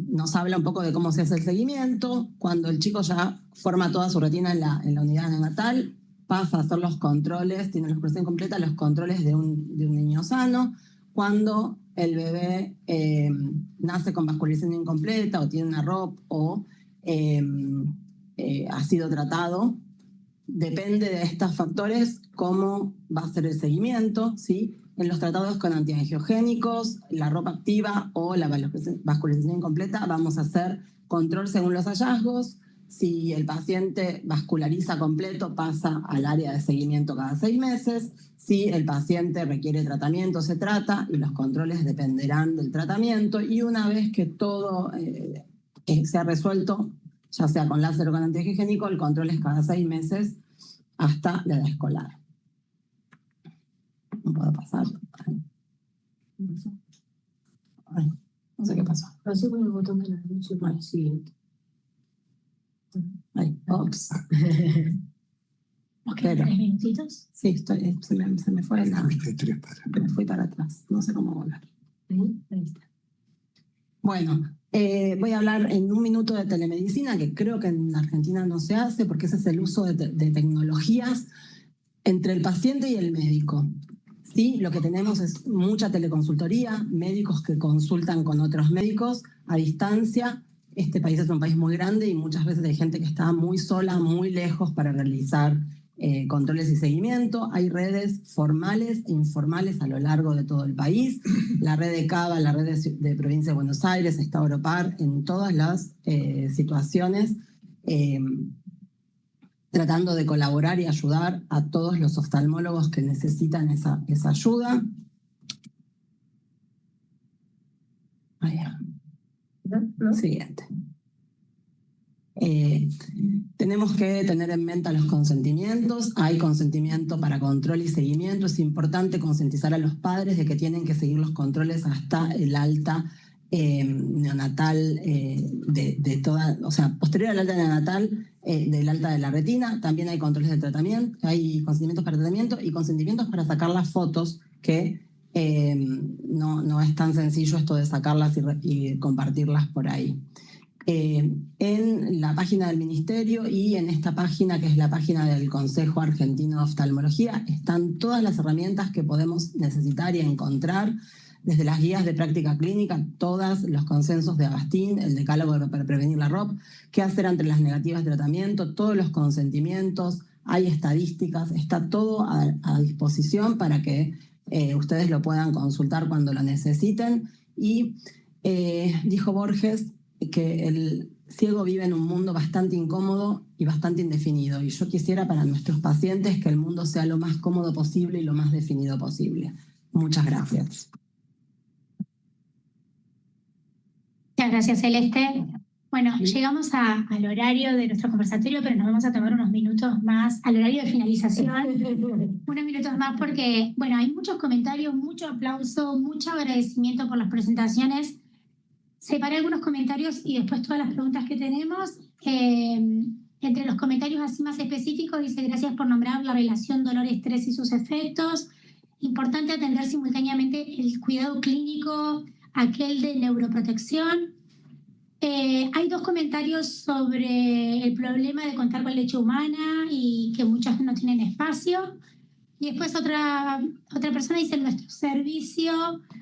nos habla un poco de cómo se hace el seguimiento. Cuando el chico ya forma toda su retina en la unidad neonatal, pasa a hacer los controles, tiene la expresión completa, los controles de un niño sano. Cuando el bebé nace con vascularización incompleta o tiene una ROP o ha sido tratado, depende de estos factores cómo va a ser el seguimiento, ¿sí? En los tratados con antiangiogénicos, la ROP activa o la vascularización incompleta, vamos a hacer control según los hallazgos. Si el paciente vasculariza completo, pasa al área de seguimiento cada 6 meses. Si el paciente requiere tratamiento, se trata y los controles dependerán del tratamiento. Y una vez que todo se ha resuelto, ya sea con láser o con antiangiogénico, el control es cada 6 meses hasta la edad escolar. No puedo pasar. Ay, no sé qué pasó. Pasé con el botón de la derecha para el siguiente. Ay, ops. ¿Nos quedan Pero- 3 minutitos? Sí, se me fue Fuiste 3 para. me fui para atrás. No sé cómo volver. Ahí está. Bueno, voy a hablar en un minuto de telemedicina, que creo que en Argentina no se hace, porque ese es el uso de tecnologías entre el paciente y el médico. Sí, lo que tenemos es mucha teleconsultoría, médicos que consultan con otros médicos a distancia. Este país es un país muy grande y muchas veces hay gente que está muy sola, muy lejos para realizar controles y seguimiento. Hay redes formales e informales a lo largo de todo el país. La red de CABA, la red de Provincia de Buenos Aires, está Europar, en todas las situaciones, tratando de colaborar y ayudar a todos los oftalmólogos que necesitan esa ayuda. Siguiente. Tenemos que tener en mente los consentimientos. Hay consentimiento para control y seguimiento. Es importante concientizar a los padres de que tienen que seguir los controles hasta el alta neonatal de toda, o sea, posterior al alta neonatal del alta de la retina. También hay controles de tratamiento, hay consentimientos para tratamiento y consentimientos para sacar las fotos, que no es tan sencillo esto de sacarlas y compartirlas por ahí. En la página del Ministerio y en esta página, que es la página del Consejo Argentino de Oftalmología, están todas las herramientas que podemos necesitar y encontrar, desde las guías de práctica clínica, todos los consensos de Agustín, el decálogo para prevenir la ROP, qué hacer ante las negativas de tratamiento, todos los consentimientos, hay estadísticas, está todo a disposición para que ustedes lo puedan consultar cuando lo necesiten. Y dijo Borges que el ciego vive en un mundo bastante incómodo y bastante indefinido. Y yo quisiera para nuestros pacientes que el mundo sea lo más cómodo posible y lo más definido posible. Muchas gracias. Muchas gracias, Celeste. Bueno, llegamos al horario de nuestro conversatorio, pero nos vamos a tomar unos minutos más, al horario de finalización, unos minutos más porque, bueno, hay muchos comentarios, mucho aplauso, mucho agradecimiento por las presentaciones. Separé algunos comentarios y después todas las preguntas que tenemos. Entre los comentarios así más específicos dice: gracias por nombrar la relación dolor-estrés y sus efectos. Importante atender simultáneamente el cuidado clínico, aquel de neuroprotección. Hay dos comentarios sobre el problema de contar con leche humana y que muchos no tienen espacio. Y después otra persona dice, en nuestro servicio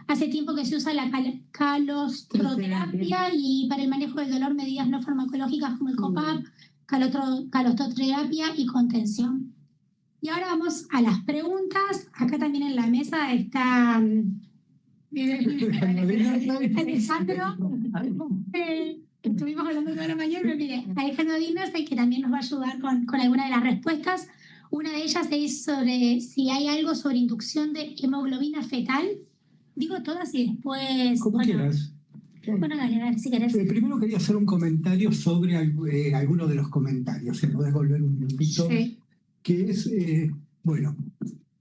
hace tiempo que se usa la calostroterapia y para el manejo del dolor medidas no farmacológicas como el COPAP, calostroterapia y contención. Y ahora vamos a las preguntas. Acá también en la mesa está Alejandro. Estuvimos hablando toda la mañana, pero mire, Alejandro Dinas, que también nos va a ayudar con alguna de las respuestas. Una de ellas es sobre si hay algo sobre inducción de hemoglobina fetal. Digo todas y después... Como quieras. Bueno, dale, si querés. Primero quería hacer un comentario sobre alguno de los comentarios, si podés volver un minutito, Sí. que es, bueno,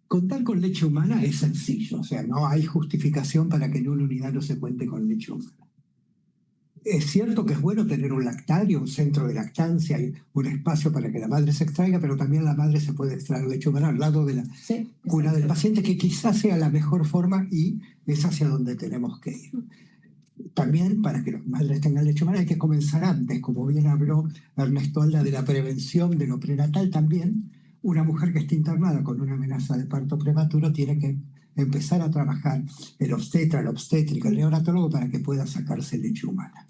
contar con leche humana es sencillo, o sea, no hay justificación para que en una unidad no se cuente con leche humana. Es cierto que es bueno tener un lactario, un centro de lactancia y un espacio para que la madre se extraiga, pero también la madre se puede extraer leche humana al lado de la cuna del paciente, que quizás sea la mejor forma y es hacia donde tenemos que ir. También, para que las madres tengan leche humana, hay que comenzar antes, como bien habló Ernesto Alda de la prevención de lo prenatal también. Una mujer que esté internada con una amenaza de parto prematuro tiene que empezar a trabajar el obstetra, el obstétrico, el neonatólogo para que pueda sacarse leche humana.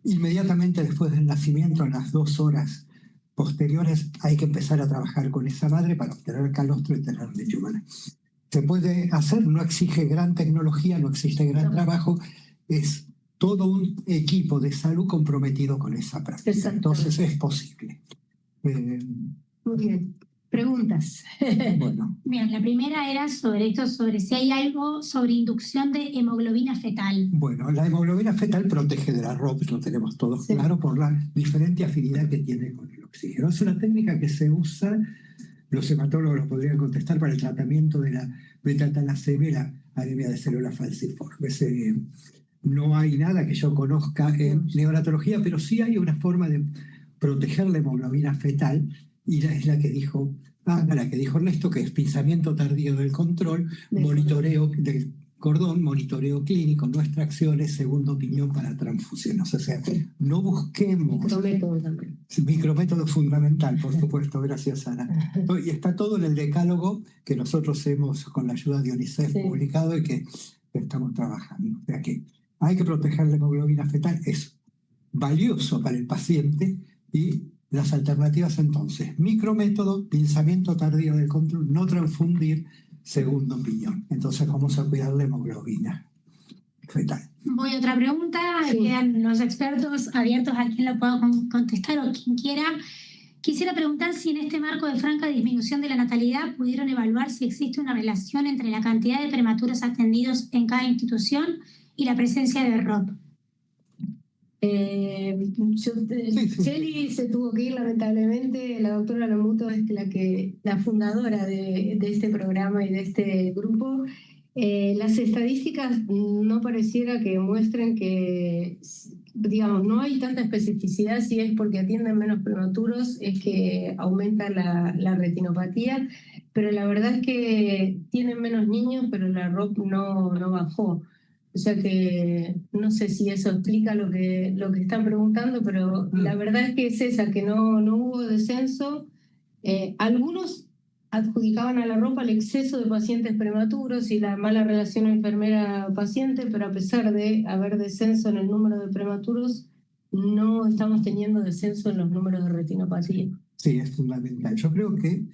Inmediatamente después del nacimiento, en las 2 horas posteriores, hay que empezar a trabajar con esa madre para obtener calostro y tener leche humana. Se puede hacer, no exige gran tecnología, no existe gran trabajo, es todo un equipo de salud comprometido con esa práctica. Entonces es posible. Muy bien. Preguntas. Bueno, Bien, la primera era sobre esto, sobre si hay algo sobre inducción de hemoglobina fetal. bueno, la hemoglobina fetal protege de la ROP, lo tenemos todos claro, por la diferente afinidad que tiene con el oxígeno. Es una técnica que se usa, los hematólogos lo podrían contestar, para el tratamiento de la beta-talasemia y la anemia de células falciformes. No hay nada que yo conozca en neonatología, pero sí hay una forma de proteger la hemoglobina fetal, y es la que dijo Ernesto, que es pinzamiento tardío del control, monitoreo del cordón, monitoreo clínico, no extracciones, segunda opinión para transfusiones. O sea, no busquemos... Micrométodo también. Micrométodo fundamental, por supuesto, gracias Ana. Y está todo en el decálogo que nosotros hemos, con la ayuda de UNICEF, publicado y que estamos trabajando. O sea que hay que proteger la hemoglobina fetal, es valioso para el paciente, y las alternativas entonces, micrométodo, pinzamiento tardío del control, no transfundir, segunda opinión. Entonces vamos a cuidar la hemoglobina fetal. Voy a otra pregunta, quedan los expertos abiertos a quien lo pueda contestar o quien quiera. Quisiera preguntar si en este marco de franca disminución de la natalidad pudieron evaluar si existe una relación entre la cantidad de prematuros atendidos en cada institución y la presencia de ROP. Cheli se tuvo que ir, lamentablemente. La doctora Lomuto es la fundadora de este programa y de este grupo. Las estadísticas no pareciera que muestren que, digamos, no hay tanta especificidad. Si es porque atienden menos prematuros, es que aumenta la retinopatía, pero la verdad es que tienen menos niños, pero la ROP no bajó. O sea que no sé si eso explica lo que están preguntando, pero la verdad es que es esa, que no hubo descenso. Algunos adjudicaban a la ROP el exceso de pacientes prematuros y la mala relación enfermera-paciente, pero a pesar de haber descenso en el número de prematuros, no estamos teniendo descenso en los números de retinopatía. Sí, es fundamental. Yo creo que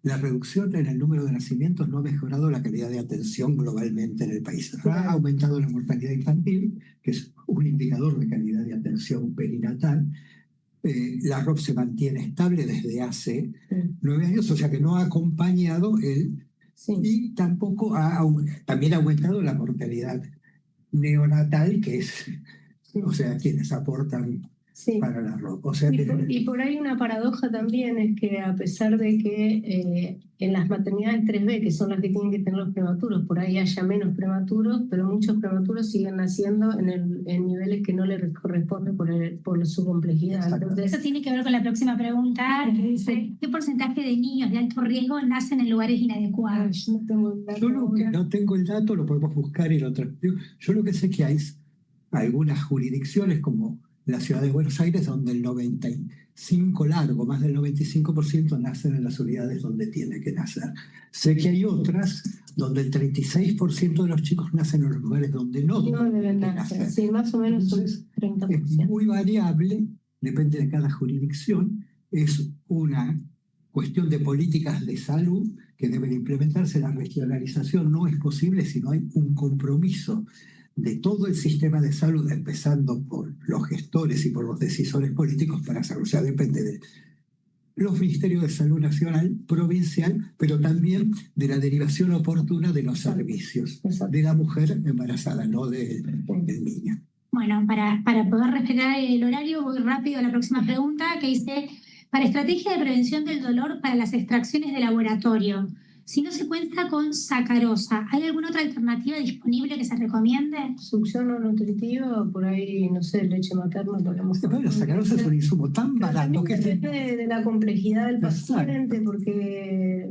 la reducción en el número de nacimientos no ha mejorado la calidad de atención globalmente en el país. Ha aumentado la mortalidad infantil, que es un indicador de calidad de atención perinatal. La ROP se mantiene estable desde hace 9 años, o sea que no ha acompañado y tampoco también ha aumentado la mortalidad neonatal, que es, o sea, quienes aportan para la ROP. O sea, y por ahí una paradoja también es que, a pesar de que en las maternidades 3B, que son las que tienen que tener los prematuros, por ahí haya menos prematuros, pero muchos prematuros siguen naciendo en niveles que no les corresponden por su complejidad. Entonces, eso tiene que ver con la próxima pregunta, que dice, ¿qué porcentaje de niños de alto riesgo nacen en lugares inadecuados? no tengo el dato. Yo no tengo el dato, lo podemos buscar y lo transmito. Yo lo que sé que hay algunas jurisdicciones como la ciudad de Buenos Aires, donde el 95 largo, más del 95% nacen en las unidades donde tiene que nacer. Sé que hay otras donde el 36% de los chicos nacen en los lugares donde no No deben deben nacer. nacer. Sí, más o menos un Entonces, 30%. es muy variable, depende de cada jurisdicción, es una cuestión de políticas de salud que deben implementarse. La regionalización no es posible si no hay un compromiso de todo el sistema de salud, empezando por los gestores y por los decisores políticos para hacerlo. O sea, depende de los ministerios de salud nacional, provincial, pero también de la derivación oportuna de los servicios de la mujer embarazada, no del niño. Bueno, para poder respetar el horario, voy rápido a la próxima pregunta, que dice, para estrategia de prevención del dolor para las extracciones de laboratorio, si no se cuenta con sacarosa, ¿hay alguna otra alternativa disponible que se recomiende? Succión no nutritiva, por ahí, no sé, leche materna. Pero la sacarosa es un insumo tan barato que depende de la complejidad del Exacto. paciente, porque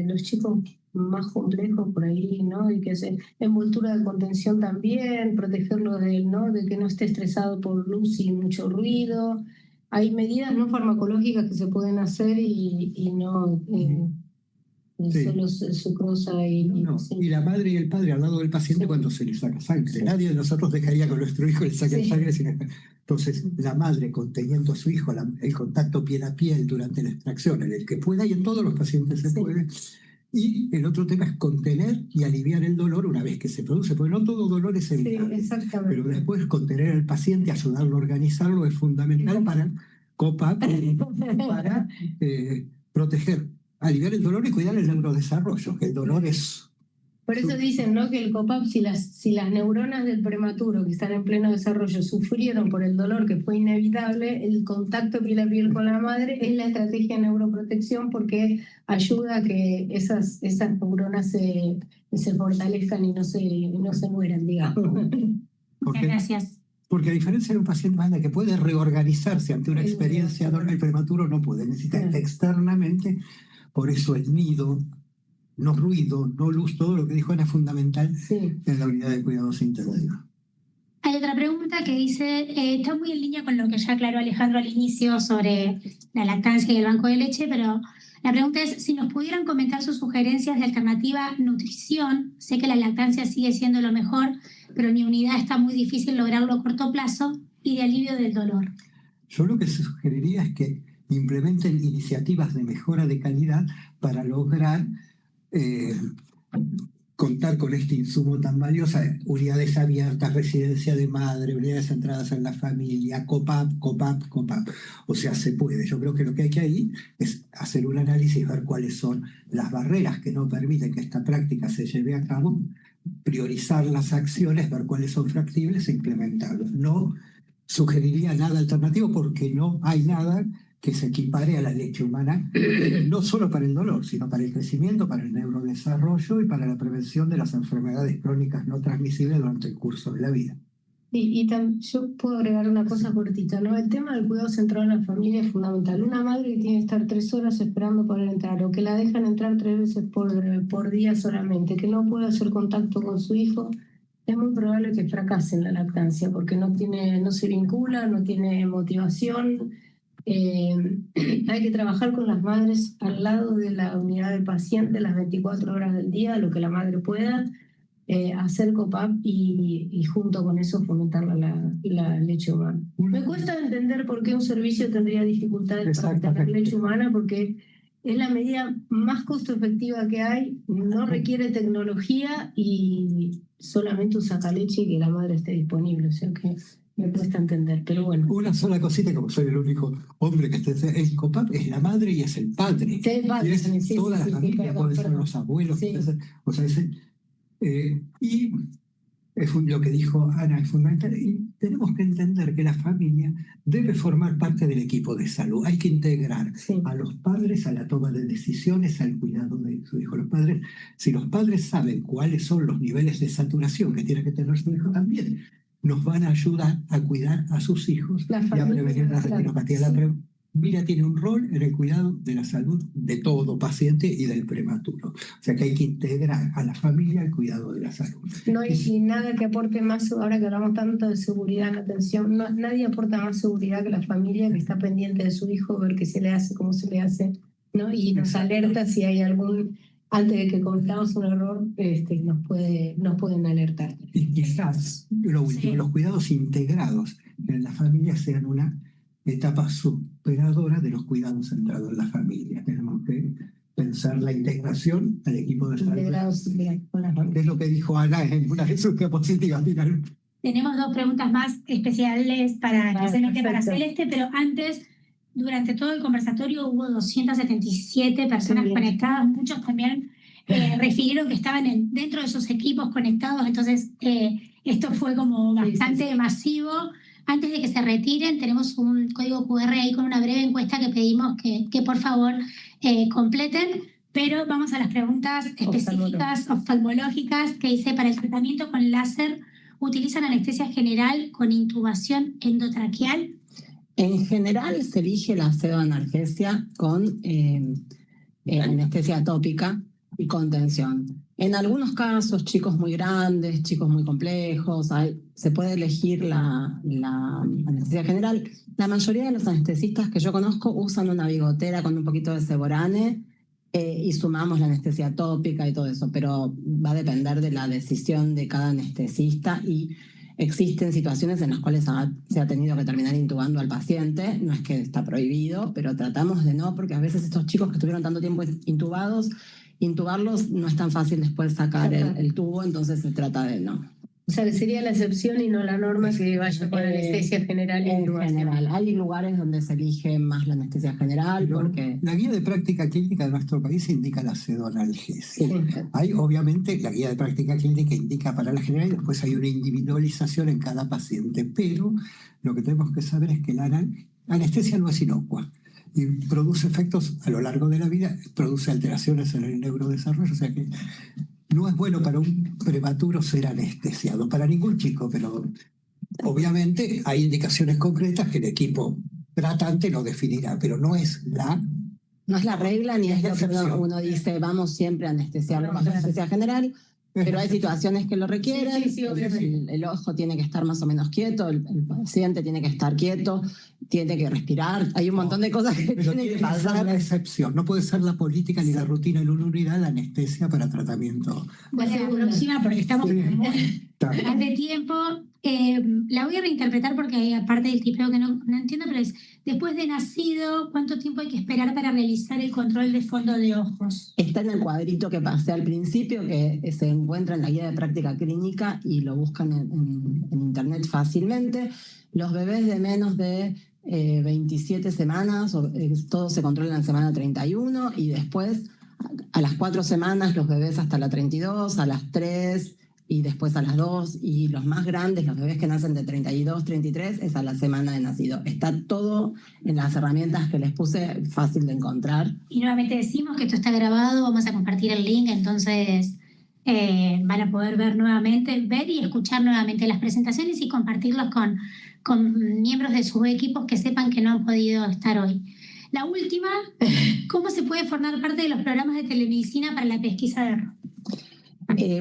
los chicos más complejos por ahí, ¿no? Y que se envoltura de contención también, protegerlo ¿no? De que no esté estresado por luz y mucho ruido. Hay medidas no farmacológicas que se pueden hacer y no Sí. solo sucrosa y... No, sí. y la madre y el padre al lado del paciente Sí. cuando se le saca sangre. Sí. Nadie de nosotros dejaría que a nuestro hijo le saquen Sí. sangre sin estar. Entonces, la madre conteniendo a su hijo, el contacto piel a piel durante la extracción, en el que pueda y en todos los pacientes se Sí. puede. Y el otro tema es contener y aliviar el dolor una vez que se produce, porque no todo dolor es Sí, evitable. exactamente. Pero después contener al paciente, ayudarlo a organizarlo es fundamental para COPAP, para proteger, aliviar el dolor y cuidar el neurodesarrollo, que el dolor es... Por eso dicen, ¿no? Que el COPAP, si las neuronas del prematuro que están en pleno desarrollo sufrieron por el dolor que fue inevitable, el contacto piel a piel con la madre es la estrategia de neuroprotección porque ayuda a que esas neuronas se fortalezcan y no se mueran, digamos. Muchas gracias. Porque a diferencia de un paciente más que puede reorganizarse ante una experiencia dolorosa, el prematuro no puede, necesita externamente, por eso el nido, no ruido, no luz, todo lo que dijo Ana es fundamental en la unidad de cuidados intensivos. Hay otra pregunta que dice, está muy en línea con lo que ya aclaró Alejandro al inicio sobre la lactancia y el banco de leche, pero la pregunta es si nos pudieran comentar sus sugerencias de alternativa nutrición. Sé que la lactancia sigue siendo lo mejor, pero en mi unidad está muy difícil lograrlo a corto plazo y de alivio del dolor. Yo lo que sugeriría es que implementen iniciativas de mejora de calidad para lograr contar con este insumo tan valioso, unidades abiertas, residencia de madre, unidades centradas en la familia, COPAP. O sea, se puede. Yo creo que lo que hay que ahí es hacer un análisis, ver cuáles son las barreras que no permiten que esta práctica se lleve a cabo, priorizar las acciones, ver cuáles son factibles e implementarlas. No sugeriría nada alternativo porque no hay nada que se equipare a la leche humana, no solo para el dolor, sino para el crecimiento, para el neurodesarrollo y para la prevención de las enfermedades crónicas no transmisibles durante el curso de la vida. Y yo puedo agregar una cosa cortita, ¿no? El tema del cuidado centrado en la familia es fundamental. Una madre que tiene que estar 3 horas esperando poder entrar, o que la dejan entrar 3 veces por día solamente, que no puede hacer contacto con su hijo, es muy probable que fracase en la lactancia, porque no se vincula, no tiene motivación. Hay que trabajar con las madres al lado de la unidad del paciente las 24 horas del día, lo que la madre pueda, hacer COPAP y junto con eso fomentar la leche humana. Me cuesta entender por qué un servicio tendría dificultades para tener leche humana, porque es la medida más costo efectiva que hay, no requiere tecnología y solamente un sacaleche y que la madre esté disponible, o sea que me cuesta entender, pero bueno. Una sola cosita, como soy el único hombre que esté el COPAP, es la madre y es el padre. Sí, el padre, y es toda la familia, pueden ser perdón. los abuelos. Sí. O sea, y es lo que dijo Ana, es fundamental. Y tenemos que entender que la familia debe formar parte del equipo de salud. Hay que integrar a los padres a la toma de decisiones, al cuidado de su hijo. Si los padres saben cuáles son los niveles de saturación que tiene que tener su hijo, también nos van a ayudar a cuidar a sus hijos y a prevenir la retinopatía. familia tiene un rol en el cuidado de la salud de todo paciente y del prematuro. O sea que hay que integrar a la familia al cuidado de la salud. No hay nada que aporte más, ahora que hablamos tanto de seguridad en la atención, nadie aporta más seguridad que la familia que está pendiente de su hijo, ver qué se le hace, cómo se le hace, ¿no? Y nos alerta si hay algún, antes de que cometamos un error, nos pueden alertar. Y quizás, lo último, los cuidados integrados en la familia sean una etapa superadora de los cuidados centrados en la familia. Tenemos que pensar la integración al equipo de salud. Integrados con la familia. Es lo que dijo Ana en una de sus diapositivas final. Tenemos 2 preguntas más especiales para especialmente para perfecto. Celeste, pero antes, durante todo el conversatorio hubo 277 personas Qué bien. conectadas, muchos también refirieron que estaban dentro de sus equipos conectados, entonces esto fue como bastante masivo. Antes de que se retiren, tenemos un código QR ahí con una breve encuesta que pedimos que por favor completen, pero vamos a las preguntas específicas oftalmológicas que hice. Para el tratamiento con láser, ¿utilizan anestesia general con intubación endotraqueal? En general se elige la pseudoanalgesia con anestesia tópica y contención. En algunos casos, chicos muy grandes, chicos muy complejos, se puede elegir la anestesia general. La mayoría de los anestesistas que yo conozco usan una bigotera con un poquito de Seborane y sumamos la anestesia tópica y todo eso, pero va a depender de la decisión de cada anestesista y existen situaciones en las cuales se ha tenido que terminar intubando al paciente. No es que está prohibido, pero tratamos de no, porque a veces estos chicos que estuvieron tanto tiempo intubarlos no es tan fácil después sacar el tubo, entonces se trata de no. O sea, que sería la excepción y no la norma que vaya con anestesia general. En general, hay lugares donde se elige más la anestesia general porque... La guía de práctica clínica de nuestro país indica la pseudoanalgesia. Sí. Hay, obviamente, la guía de práctica clínica indica para la general y después hay una individualización en cada paciente, pero lo que tenemos que saber es que la anestesia no es inocua y produce efectos a lo largo de la vida, produce alteraciones en el neurodesarrollo, o sea que no es bueno para un prematuro ser anestesiado, para ningún chico, pero obviamente hay indicaciones concretas que el equipo tratante lo definirá, pero no es la regla ni es lo que excepción. uno dice, vamos siempre a anestesiarlo con anestesia general, pero hay situaciones que lo requieren. Sí, obviamente. El ojo tiene que estar más o menos quieto, el paciente tiene que estar quieto, tiene que respirar, hay un montón de cosas que Pero tienen que tiene que ser pasar. la excepción, no puede ser la política ni la rutina en una unidad la anestesia para tratamiento. Bueno, la próxima, porque estamos Sí. más de tiempo. La voy a reinterpretar porque aparte del tipeo que no entiendo, pero es, después de nacido, ¿cuánto tiempo hay que esperar para realizar el control de fondo de ojos? Está en el cuadrito que pasé al principio, que se encuentra en la guía de práctica clínica y lo buscan en internet fácilmente. Los bebés de menos de 27 semanas, todos se controlan en semana 31 y después a las 4 semanas los bebés hasta la 32, a las 3 y después a las 2 y los más grandes, los bebés que nacen de 32, 33, es a la semana de nacido. Está todo en las herramientas que les puse, fácil de encontrar. Y nuevamente decimos que esto está grabado, vamos a compartir el link, entonces van a poder ver y escuchar nuevamente las presentaciones y compartirlos con miembros de sus equipos que sepan que no han podido estar hoy. La última, ¿cómo se puede formar parte de los programas de telemedicina para la pesquisa de error?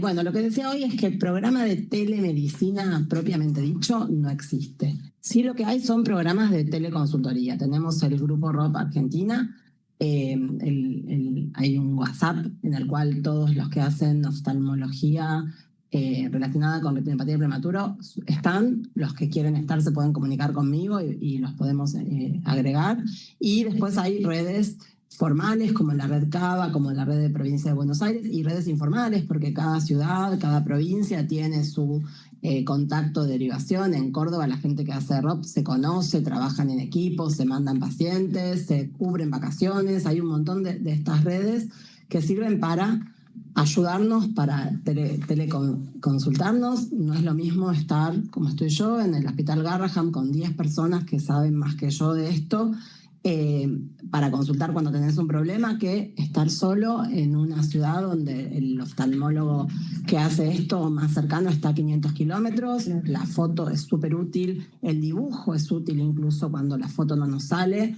Bueno, lo que decía hoy es que el programa de telemedicina propiamente dicho no existe. Sí, lo que hay son programas de teleconsultoría. Tenemos el grupo ROP Argentina, hay un WhatsApp en el cual todos los que hacen oftalmología relacionada con retinopatía prematuro están, los que quieren estar se pueden comunicar conmigo y los podemos agregar. Y después hay redes formales como la red CABA, como la red de provincia de Buenos Aires, y redes informales porque cada ciudad, cada provincia tiene su contacto de derivación. En Córdoba la gente que hace ROP se conoce, trabajan en equipos, se mandan pacientes, se cubren vacaciones. Hay un montón de estas redes que sirven para ayudarnos, para teleconsultarnos. No es lo mismo estar, como estoy yo, en el Hospital Garraham con 10 personas que saben más que yo de esto, para consultar cuando tenés un problema que estar solo en una ciudad donde el oftalmólogo que hace esto más cercano está a 500 kilómetros. La foto es súper útil, el dibujo es útil incluso cuando la foto no nos sale.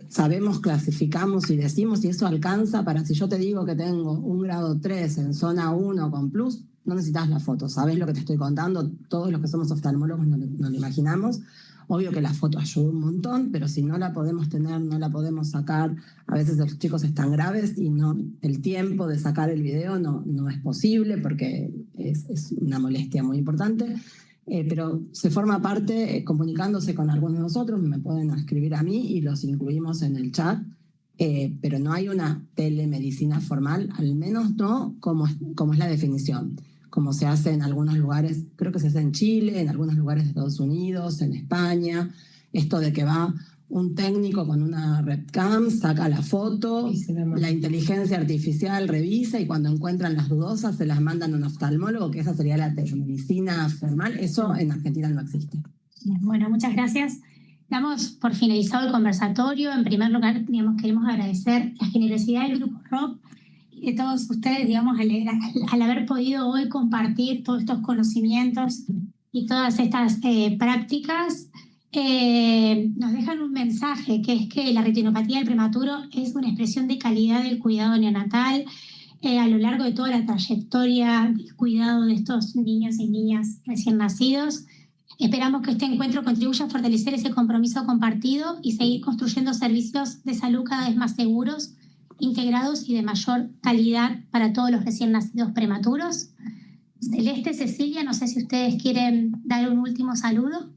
Sabemos, clasificamos y decimos, y eso alcanza para, si yo te digo que tengo un grado 3 en zona 1 con plus, no necesitas la foto, sabes lo que te estoy contando, todos los que somos oftalmólogos nos lo imaginamos. Obvio que la foto ayuda un montón, pero si no la podemos tener, no la podemos sacar, a veces los chicos están graves y no, el tiempo de sacar el video no es posible porque es una molestia muy importante. Pero se forma parte comunicándose con algunos de nosotros, me pueden escribir a mí y los incluimos en el chat, pero no hay una telemedicina formal, al menos no como es la definición, como se hace en algunos lugares, creo que se hace en Chile, en algunos lugares de Estados Unidos, en España, esto de que va un técnico con una webcam, saca la foto, la inteligencia artificial revisa y cuando encuentran las dudosas se las mandan a un oftalmólogo, que esa sería la telemedicina formal. Eso en Argentina no existe. Bueno, muchas gracias. Damos por finalizado el conversatorio. En primer lugar, queremos agradecer la generosidad del Grupo ROP y de todos ustedes, al haber podido hoy compartir todos estos conocimientos y todas estas prácticas. Nos dejan un mensaje, que es que la retinopatía del prematuro es una expresión de calidad del cuidado neonatal a lo largo de toda la trayectoria del cuidado de estos niños y niñas recién nacidos. Esperamos que este encuentro contribuya a fortalecer ese compromiso compartido y seguir construyendo servicios de salud cada vez más seguros, integrados y de mayor calidad para todos los recién nacidos prematuros. Celeste, Cecilia, no sé si ustedes quieren dar un último saludo.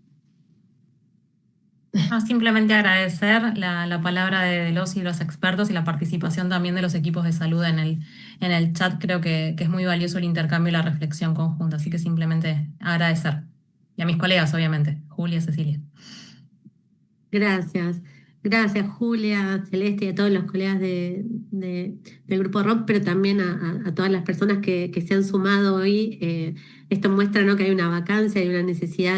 Simplemente agradecer la palabra de los y los expertos y la participación también de los equipos de salud en el chat. Creo que es muy valioso el intercambio y la reflexión conjunta, así que simplemente agradecer. Y a mis colegas, obviamente, Julia, Cecilia. Gracias. Gracias, Julia, Celeste y a todos los colegas del Grupo ROP, pero también a todas las personas que se han sumado hoy. Esto muestra, ¿no?, que hay una vacancia, hay una necesidad